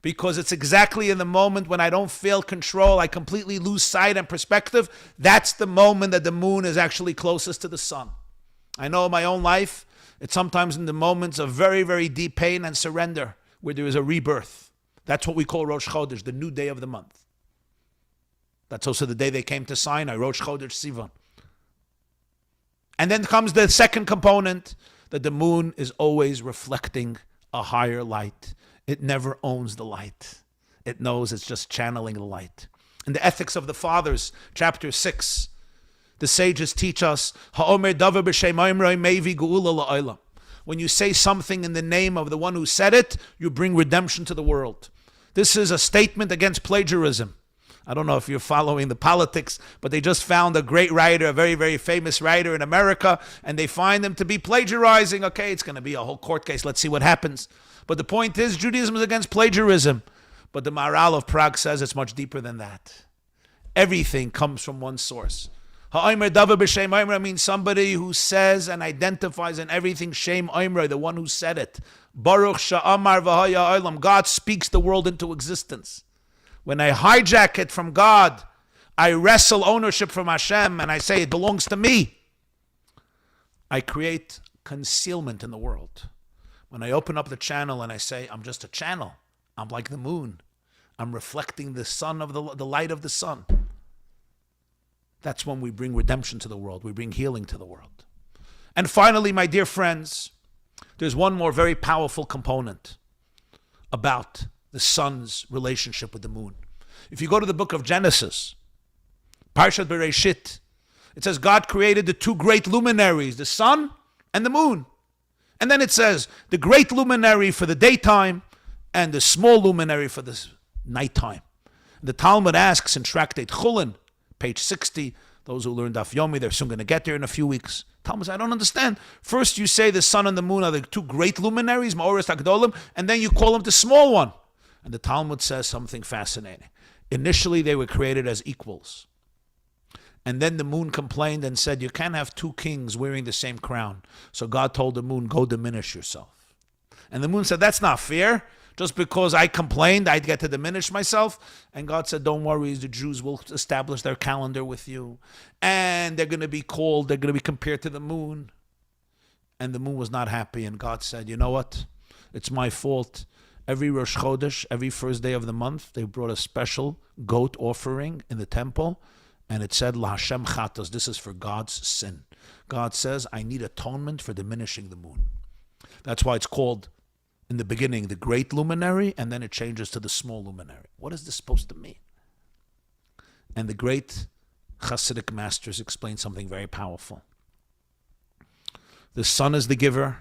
Because it's exactly in the moment when I don't feel control, I completely lose sight and perspective, that's the moment that the moon is actually closest to the sun. I know in my own life, it's sometimes in the moments of very, very deep pain and surrender where there is a rebirth. That's what we call Rosh Chodesh, the new day of the month. That's also the day they came to Sinai, Rosh Chodesh Sivan. And then comes the second component, that the moon is always reflecting a higher light. It never owns the light. It knows it's just channeling the light. In the Ethics of the Fathers, chapter 6, the sages teach us, when you say something in the name of the one who said it, you bring redemption to the world. This is a statement against plagiarism. I don't know if you're following the politics, but they just found a great writer, a very, very famous writer in America, and they find him to be plagiarizing. Okay, it's going to be a whole court case. Let's see what happens. But the point is, Judaism is against plagiarism. But the Maharal of Prague says it's much deeper than that. Everything comes from one source. Ha'omer davar b'shem oimra means somebody who says and identifies in everything Shem Oimra, the one who said it. Baruch sha'amar v'haya olam. God speaks the world into existence. When I hijack it from God, I wrestle ownership from Hashem and I say it belongs to me. I create concealment in the world. When I open up the channel and I say, I'm just a channel. I'm like the moon. I'm reflecting the sun of the light of the sun. That's when we bring redemption to the world. We bring healing to the world. And finally, my dear friends, there's one more very powerful component about the sun's relationship with the moon. If you go to the book of Genesis, Parshat Bereshit, it says God created the two great luminaries, the sun and the moon. And then it says the great luminary for the daytime and the small luminary for the nighttime. The Talmud asks in Tractate Chulin, page 60, those who learned Daf Yomi, they're soon going to get there in a few weeks. Talmud says, I don't understand. First you say the sun and the moon are the two great luminaries, Ma'oris Agdolim, and then you call them the small one. And the Talmud says something fascinating. Initially they were created as equals. And then the moon complained and said, you can't have two kings wearing the same crown. So God told the moon, go diminish yourself. And the moon said, that's not fair. Just because I complained, I'd get to diminish myself. And God said, don't worry, the Jews will establish their calendar with you. And they're going to be called, they're going to be compared to the moon. And the moon was not happy. And God said, you know what? It's my fault. Every Rosh Chodesh, every first day of the month, they brought a special goat offering in the temple. And it said, La Hashem Chatos, this is for God's sin. God says, I need atonement for diminishing the moon. That's why it's called, in the beginning, the great luminary, and then it changes to the small luminary. What is this supposed to mean? And the great Hasidic masters explain something very powerful. The sun is the giver,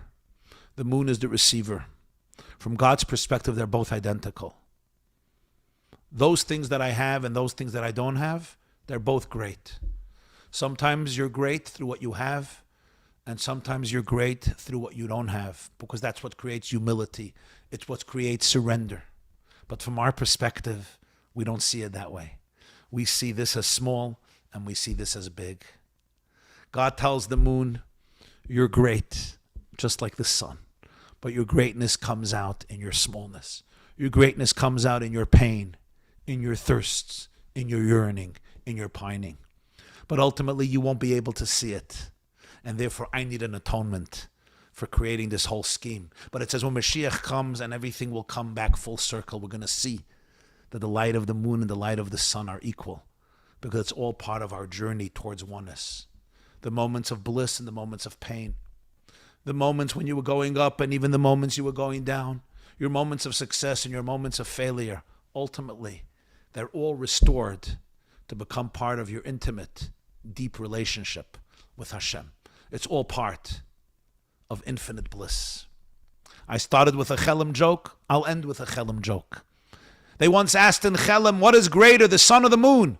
the moon is the receiver. From God's perspective, they're both identical. Those things that I have and those things that I don't have, they're both great. Sometimes you're great through what you have, and sometimes you're great through what you don't have, because that's what creates humility. It's what creates surrender. But from our perspective, we don't see it that way. We see this as small, and we see this as big. God tells the moon, you're great, just like the sun. But your greatness comes out in your smallness. Your greatness comes out in your pain, in your thirsts, in your yearning, in your pining. But ultimately, you won't be able to see it. And therefore, I need an atonement for creating this whole scheme. But it says when Mashiach comes and everything will come back full circle, we're going to see that the light of the moon and the light of the sun are equal, because it's all part of our journey towards oneness. The moments of bliss and the moments of pain. The moments when you were going up and even the moments you were going down. Your moments of success and your moments of failure. Ultimately, they're all restored to become part of your intimate, deep relationship with Hashem. It's all part of infinite bliss. I started with a Chelem joke. I'll end with a Chelem joke. They once asked in Chelem, what is greater, the sun or the moon?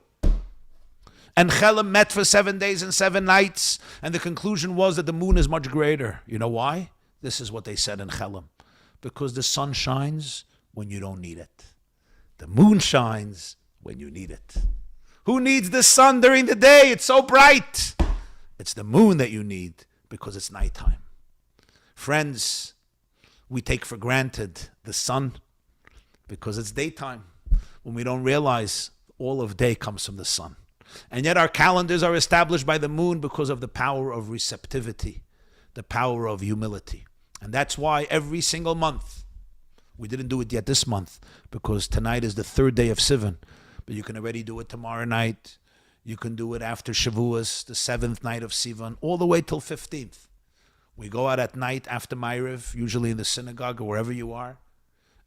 And Chelem met for 7 days and 7 nights, and the conclusion was that the moon is much greater. You know why? This is what they said in Chelem. Because the sun shines when you don't need it. The moon shines when you need it. Who needs the sun during the day? It's so bright. It's the moon that you need because it's nighttime. Friends, we take for granted the sun because it's daytime, when we don't realize all of day comes from the sun. And yet our calendars are established by the moon because of the power of receptivity, the power of humility. And that's why every single month, we didn't do it yet this month because tonight is the 3rd day of Sivan, but you can already do it tomorrow night. You can do it after Shavuos, the 7th night of Sivan, all the way till 15th. We go out at night after Ma'ariv, usually in the synagogue or wherever you are,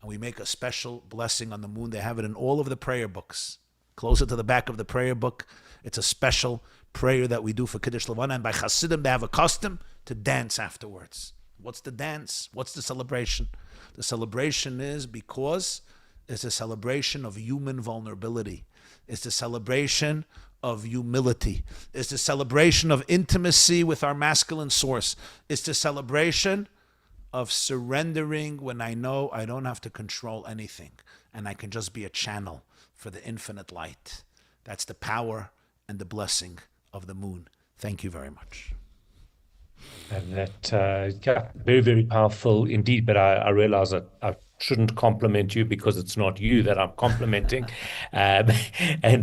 and we make a special blessing on the moon. They have it in all of the prayer books. Closer to the back of the prayer book, it's a special prayer that we do for Kiddush Levana, and by Hasidim, they have a custom to dance afterwards. What's the dance? What's the celebration? The celebration is because it's a celebration of human vulnerability. It's a celebration of humility. It's the celebration of intimacy with our masculine source. It's the celebration of surrendering when I know I don't have to control anything and I can just be a channel for the infinite light. That's the power and the blessing of the moon. Thank you very much. And that, very, very powerful indeed. But I realize that I shouldn't compliment you because it's not you that I'm complimenting, and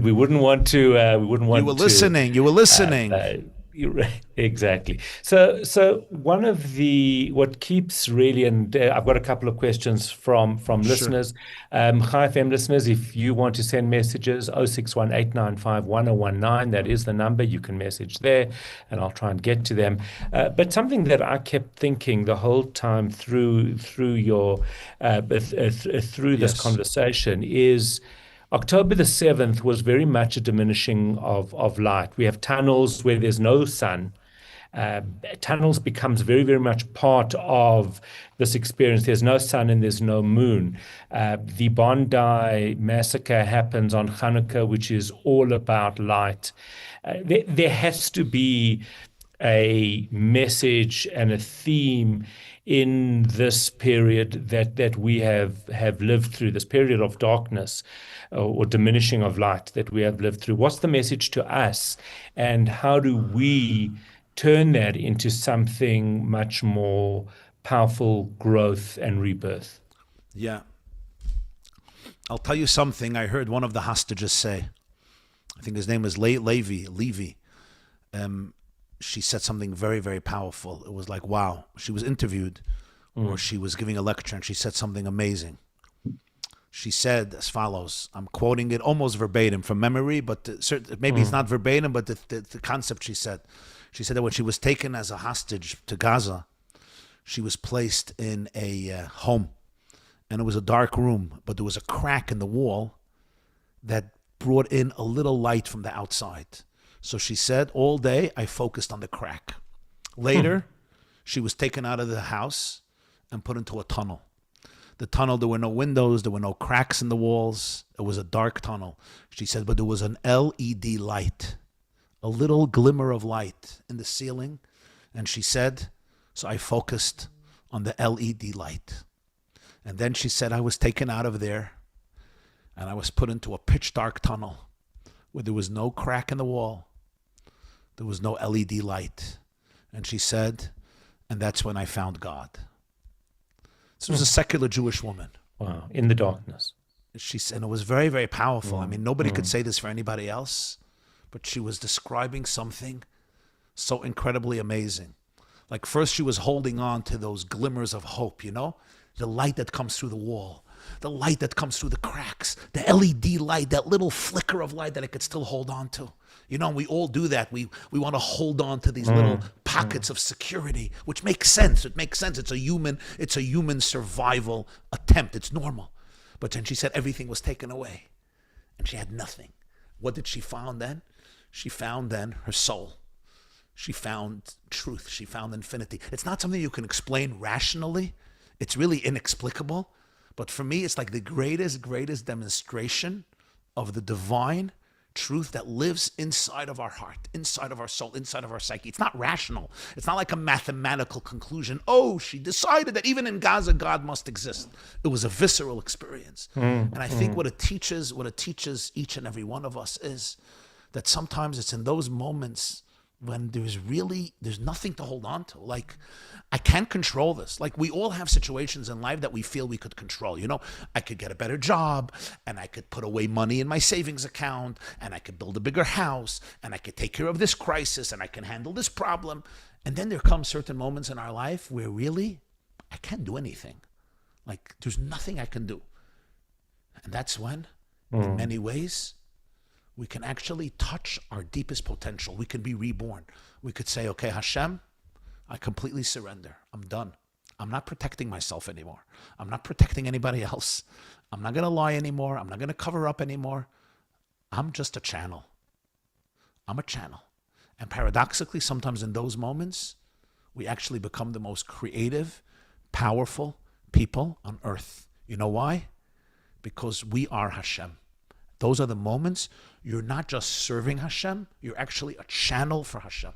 we wouldn't want to. You were listening. You're right. Exactly. So one of what keeps really, and I've got a couple of questions from Sure. listeners, Chai FM listeners. If you want to send messages, 0618951019, that is the number. You can message there, and I'll try and get to them. But something that I kept thinking the whole time through this Yes. conversation is. October the 7th was very much a diminishing of light. We have tunnels where there's no sun. Uh, Tunnels becomes very, very much part of this experience. There's no sun and there's no moon. The Bondi massacre happens on Hanukkah, which is all about light. There has to be a message and a theme in this period that we have lived through, this period of darkness or diminishing of light that we have lived through. What's the message to us, and how do we turn that into something much more powerful, growth and rebirth? Yeah. I'll tell you something I heard one of the hostages say. I think his name was Levy. She said something very, very powerful. It was like, wow. She was interviewed or she was giving a lecture and she said something amazing. She said as follows, I'm quoting it almost verbatim from memory, but maybe it's not verbatim, but the concept she said that when she was taken as a hostage to Gaza, she was placed in a home, and it was a dark room, but there was a crack in the wall that brought in a little light from the outside. So she said, all day I focused on the crack. Later, she was taken out of the house and put into a tunnel. The tunnel, there were no windows, there were no cracks in the walls. It was a dark tunnel. She said, but there was an LED light, a little glimmer of light in the ceiling. And she said, so I focused on the LED light. And then she said, I was taken out of there and I was put into a pitch dark tunnel where there was no crack in the wall. There was no LED light. And she said, and that's when I found God. This was a secular Jewish woman. Wow, in the darkness. She said, it was very, very powerful. I mean, nobody could say this for anybody else, but she was describing something so incredibly amazing. Like first she was holding on to those glimmers of hope, you know, the light that comes through the wall, the light that comes through the cracks, the LED light, that little flicker of light that I could still hold on to. You know, we all do that. We want to hold on to these little pockets of security, which makes sense. It makes sense. It's a human survival attempt. It's normal. But then she said everything was taken away and she had nothing. What did she find then? She found then her soul. She found truth. She found infinity. It's not something you can explain rationally. It's really inexplicable. But for me, it's like the greatest demonstration of the divine truth that lives inside of our heart, inside of our soul, inside of our psyche. It's not rational. It's not like a mathematical conclusion. Oh, she decided that even in Gaza, God must exist. It was a visceral experience. And I think what it teaches each and every one of us is that sometimes it's in those moments when there's nothing to hold on to. Like, I can't control this. Like, we all have situations in life that we feel we could control. You know, I could get a better job, and I could put away money in my savings account, and I could build a bigger house, and I could take care of this crisis, and I can handle this problem. And then there come certain moments in our life where really, I can't do anything. Like, there's nothing I can do. And that's when, in many ways, we can actually touch our deepest potential. We can be reborn. We could say, okay, Hashem, I completely surrender. I'm done. I'm not protecting myself anymore. I'm not protecting anybody else. I'm not going to lie anymore. I'm not going to cover up anymore. I'm just a channel. I'm a channel. And paradoxically, sometimes in those moments, we actually become the most creative, powerful people on earth. You know why? Because we are Hashem. Those are the moments you're not just serving Hashem, you're actually a channel for Hashem.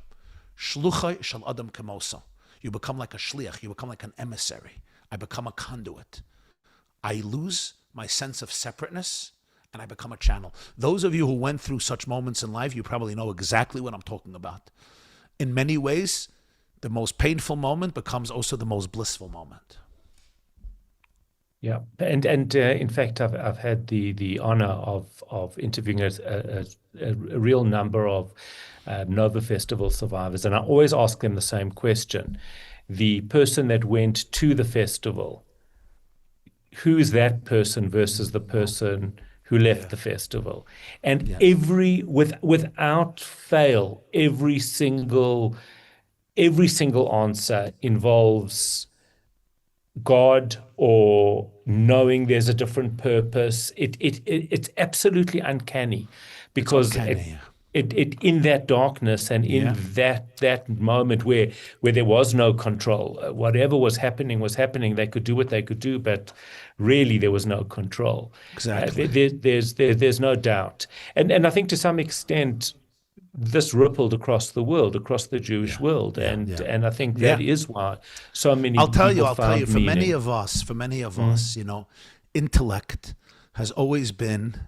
Shluchai shel Adam Kemoso. You become like a shliach, you become like an emissary. I become a conduit. I lose my sense of separateness and I become a channel. Those of you who went through such moments in life, you probably know exactly what I'm talking about. In many ways, the most painful moment becomes also the most blissful moment. Yeah, and in fact, I've had the honor of interviewing a real number of Nova Festival survivors, and I always ask them the same question: the person that went to the festival, who's that person versus the person who left the festival? And without fail, every single answer involves God or knowing there's a different purpose. It's absolutely uncanny because uncanny, it in that darkness and in that moment where there was no control, whatever was happening. They could do what they could do, but really there was no control. Exactly. There's no doubt, and I think to some extent this rippled across the world, across the Jewish world, and I think that is why so many. I'll tell you. For Many of us, intellect has always been,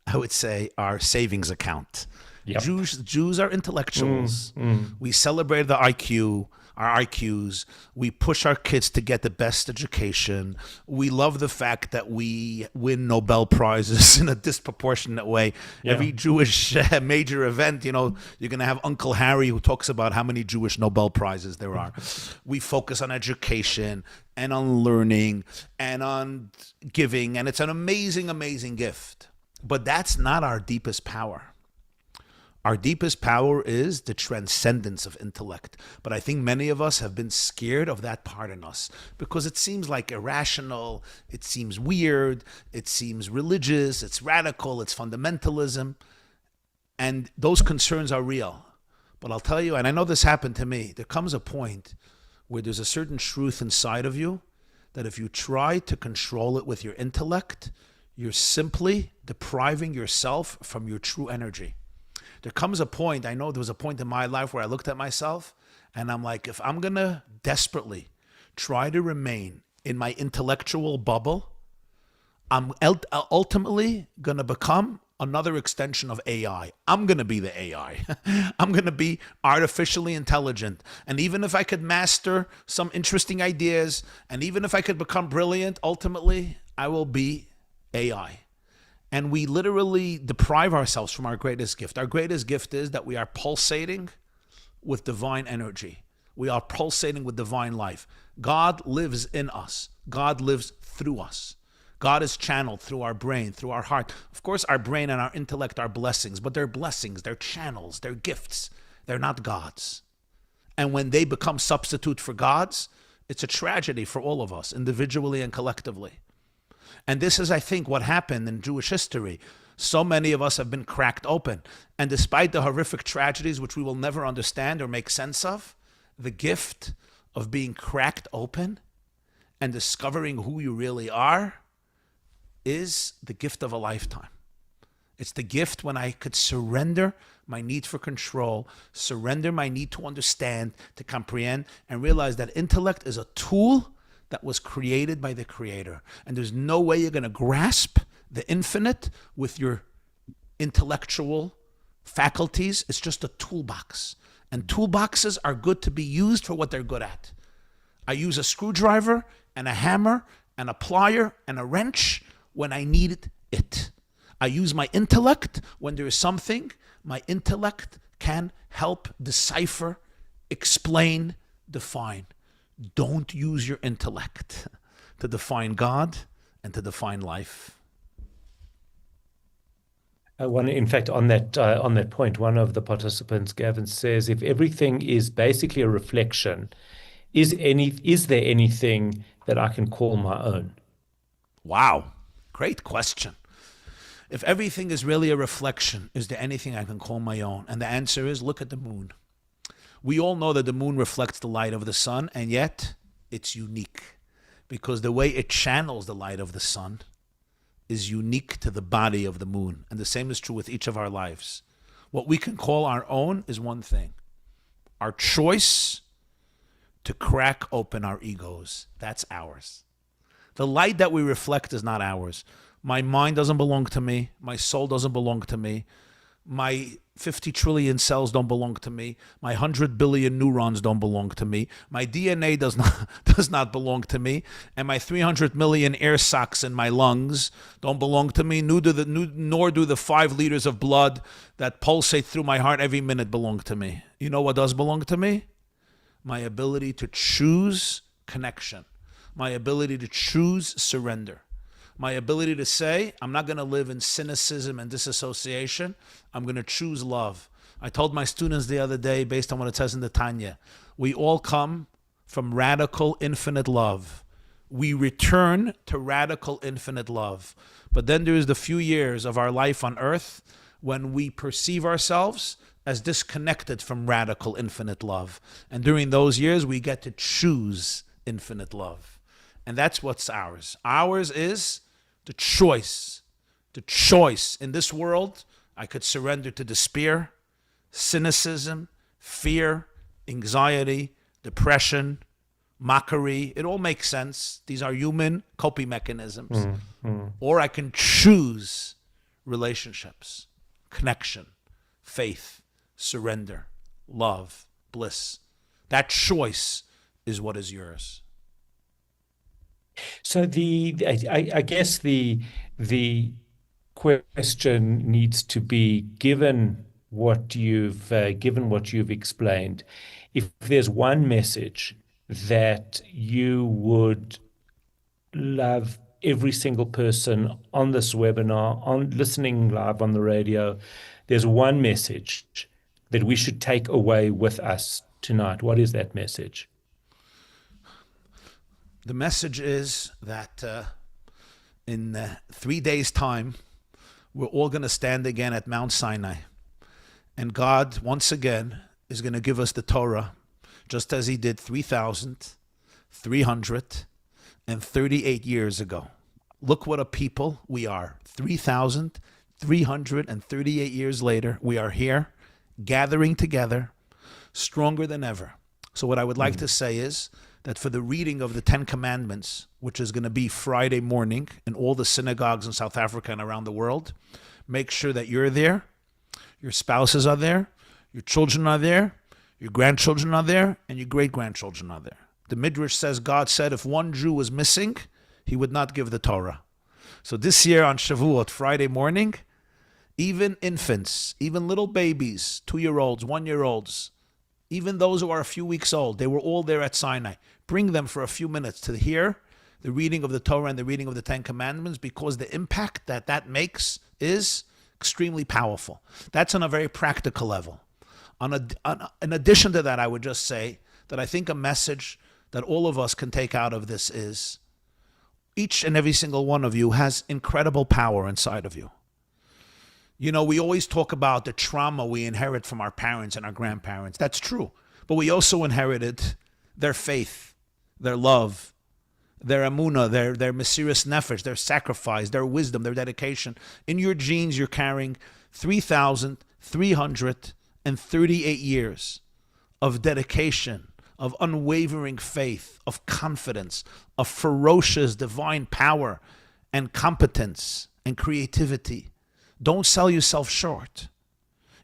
I would say, our savings account. Yep. Jews are intellectuals. We celebrate the IQ, our IQs. We push our kids to get the best education. We love the fact that we win Nobel Prizes in a disproportionate way. Yeah. Every Jewish major event, you're going to have Uncle Harry who talks about how many Jewish Nobel Prizes there are. We focus on education and on learning and on giving, and it's an amazing, amazing gift. But that's not our deepest power. Our deepest power is the transcendence of intellect. But I think many of us have been scared of that part in us because it seems like irrational, it seems weird, it seems religious, it's radical, it's fundamentalism. And those concerns are real. But I'll tell you, and I know this happened to me, there comes a point where there's a certain truth inside of you that if you try to control it with your intellect, you're simply depriving yourself from your true energy. There comes a point, I know there was a point in my life where I looked at myself and I'm like, if I'm going to desperately try to remain in my intellectual bubble, I'm ultimately going to become another extension of AI. I'm going to be the AI. I'm going to be artificially intelligent. And even if I could master some interesting ideas, and even if I could become brilliant, ultimately, I will be AI. And we literally deprive ourselves from our greatest gift. Our greatest gift is that we are pulsating with divine energy. We are pulsating with divine life. God lives in us. God lives through us. God is channeled through our brain, through our heart. Of course, our brain and our intellect are blessings, but they're blessings, they're channels, they're gifts. They're not gods. And when they become substitute for gods, it's a tragedy for all of us, individually and collectively. And this is, I think, what happened in Jewish history. So many of us have been cracked open. And despite the horrific tragedies, which we will never understand or make sense of, the gift of being cracked open and discovering who you really are is the gift of a lifetime. It's the gift when I could surrender my need for control, surrender my need to understand, to comprehend, and realize that intellect is a tool that was created by the Creator. And there's no way you're going to grasp the infinite with your intellectual faculties. It's just a toolbox. And toolboxes are good to be used for what they're good at. I use a screwdriver and a hammer and a plier and a wrench when I need it. I use my intellect when there is something my intellect can help decipher, explain, define. Don't use your intellect to define God and to define life. In fact, on that point, one of the participants, Gavin, says, if everything is basically a reflection, is there anything that I can call my own? Wow, great question. If everything is really a reflection, is there anything I can call my own? And the answer is, look at the moon. We all know that the moon reflects the light of the sun, and yet it's unique because the way it channels the light of the sun is unique to the body of the moon. And the same is true with each of our lives. What we can call our own is one thing: our choice to crack open our egos. That's ours. The light that we reflect is not ours. My mind doesn't belong to me. My soul doesn't belong to me. My 50 trillion cells don't belong to me. My 100 billion neurons don't belong to me. My DNA does not does not belong to me. And my 300 million air sacs in my lungs don't belong to me. Nor do the 5 liters of blood that pulsate through my heart every minute belong to me. You know what does belong to me? My ability to choose connection. My ability to choose surrender. My ability to say, I'm not going to live in cynicism and disassociation. I'm going to choose love. I told my students the other day, based on what it says in the Tanya, we all come from radical infinite love. We return to radical infinite love. But then there is the few years of our life on earth when we perceive ourselves as disconnected from radical infinite love. And during those years, we get to choose infinite love. And that's what's ours. Ours is the choice. The choice. In this world, I could surrender to despair, cynicism, fear, anxiety, depression, mockery. It all makes sense. These are human coping mechanisms. Or I can choose relationships, connection, faith, surrender, love, bliss. That choice is what is yours. So I guess the question needs to be, given what you've explained, if there's one message that you would love every single person on this webinar, on listening live on the radio, there's one message that we should take away with us tonight. What is that message? The message is that in 3 days' time, we're all going to stand again at Mount Sinai. And God, once again, is going to give us the Torah, just as he did 3,338 years ago. Look what a people we are. 3,338 years later, we are here, gathering together, stronger than ever. So what I would like to say is that for the reading of the 10 Commandments, which is going to be Friday morning in all the synagogues in South Africa and around the world, make sure that you're there, your spouses are there, your children are there, your grandchildren are there, and your great-grandchildren are there. The Midrash says God said if one Jew was missing, he would not give the Torah. So this year on Shavuot, Friday morning, even infants, even little babies, 2-year-olds, 1-year-olds, even those who are a few weeks old, they were all there at Sinai. Bring them for a few minutes to hear the reading of the Torah and the reading of the 10 Commandments, because the impact that that makes is extremely powerful. That's on a very practical level. In addition to that, I would just say that I think a message that all of us can take out of this is each and every single one of you has incredible power inside of you. You know, we always talk about the trauma we inherit from our parents and our grandparents. That's true. But we also inherited their faith, their love, their emunah, their mesiras nefesh, their sacrifice, their wisdom, their dedication. In your genes, you're carrying 3,338 years of dedication, of unwavering faith, of confidence, of ferocious divine power and competence and creativity. Don't sell yourself short.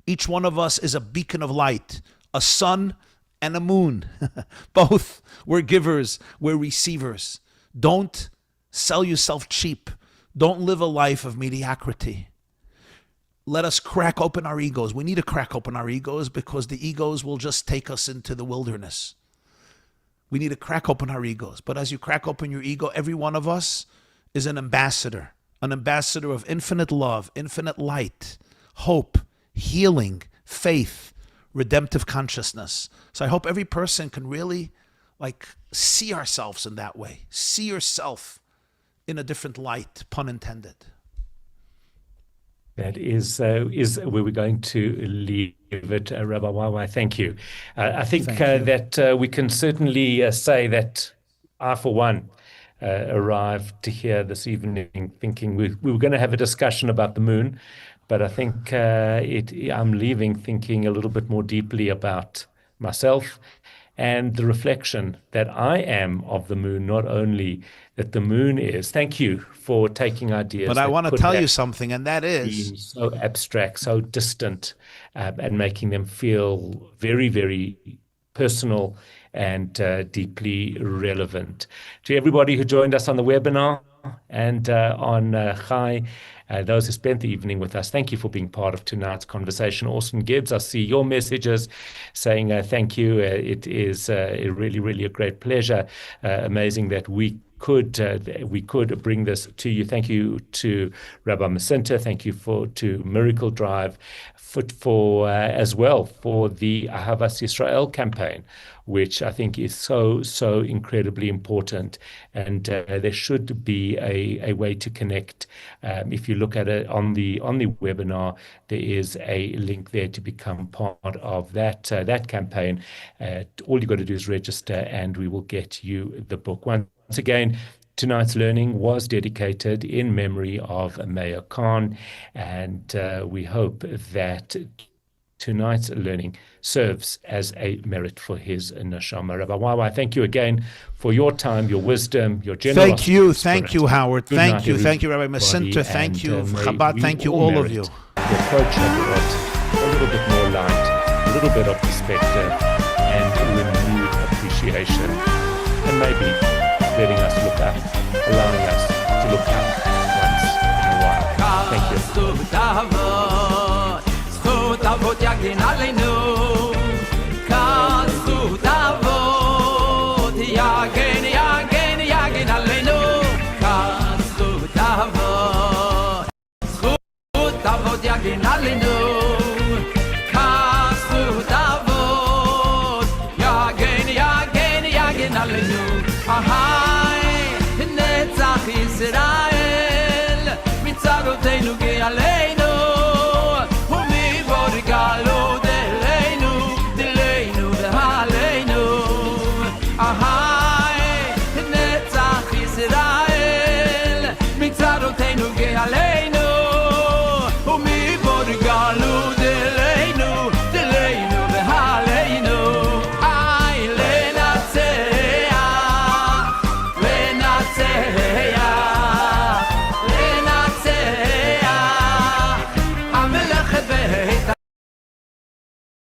Each one of us is a beacon of light, a sun and a moon. Both. We're givers, we're receivers. Don't sell yourself cheap. Don't live a life of mediocrity. Let us crack open our egos. We need to crack open our egos because the egos will just take us into the wilderness. We need to crack open our egos. But as you crack open your ego, every one of us is an ambassador of infinite love, infinite light, hope, healing, faith, redemptive consciousness. So I hope every person can really see ourselves in that way. See yourself in a different light, pun intended. That is where we're going to leave it, Rabbi Wai. Thank you. I think that we can certainly say that I, for one, arrived to here this evening thinking we were going to have a discussion about the moon, but I think I'm leaving thinking a little bit more deeply about myself and the reflection that I am of the moon, not only that the moon is. Thank you for taking ideas. But I want to tell you something, and that is so abstract, so distant, and making them feel very, very personal and deeply relevant. To everybody who joined us on the webinar and on Chai, those who spent the evening with us, thank you for being part of tonight's conversation. Austin Gibbs, I see your messages saying thank you. It is really, really a great pleasure. Amazing that we could bring this to you. Thank you to Rabbi Masinta. Thank you to Miracle Drive for as well for the Ahavas Yisrael campaign, which I think is so incredibly important. And there should be a way to connect. If you look at it on the webinar, there is a link there to become part of that campaign. All you got to do is register, and we will get you the book. Once again, tonight's learning was dedicated in memory of Meir Kahn, and we hope that tonight's learning serves as a merit for his neshama. Rabbi Wawa, thank you again for your time, your wisdom, your generosity. Thank you, Howard. Thank you, Rabbi Masinta. Thank you, Chabad. Thank you, all of you. The approach of it, a little bit more light, a little bit of perspective, and renewed appreciation, and maybe letting us look up, allowing us to look up once in a while. Thank you. Israel, mitzarotenu ge'aleh.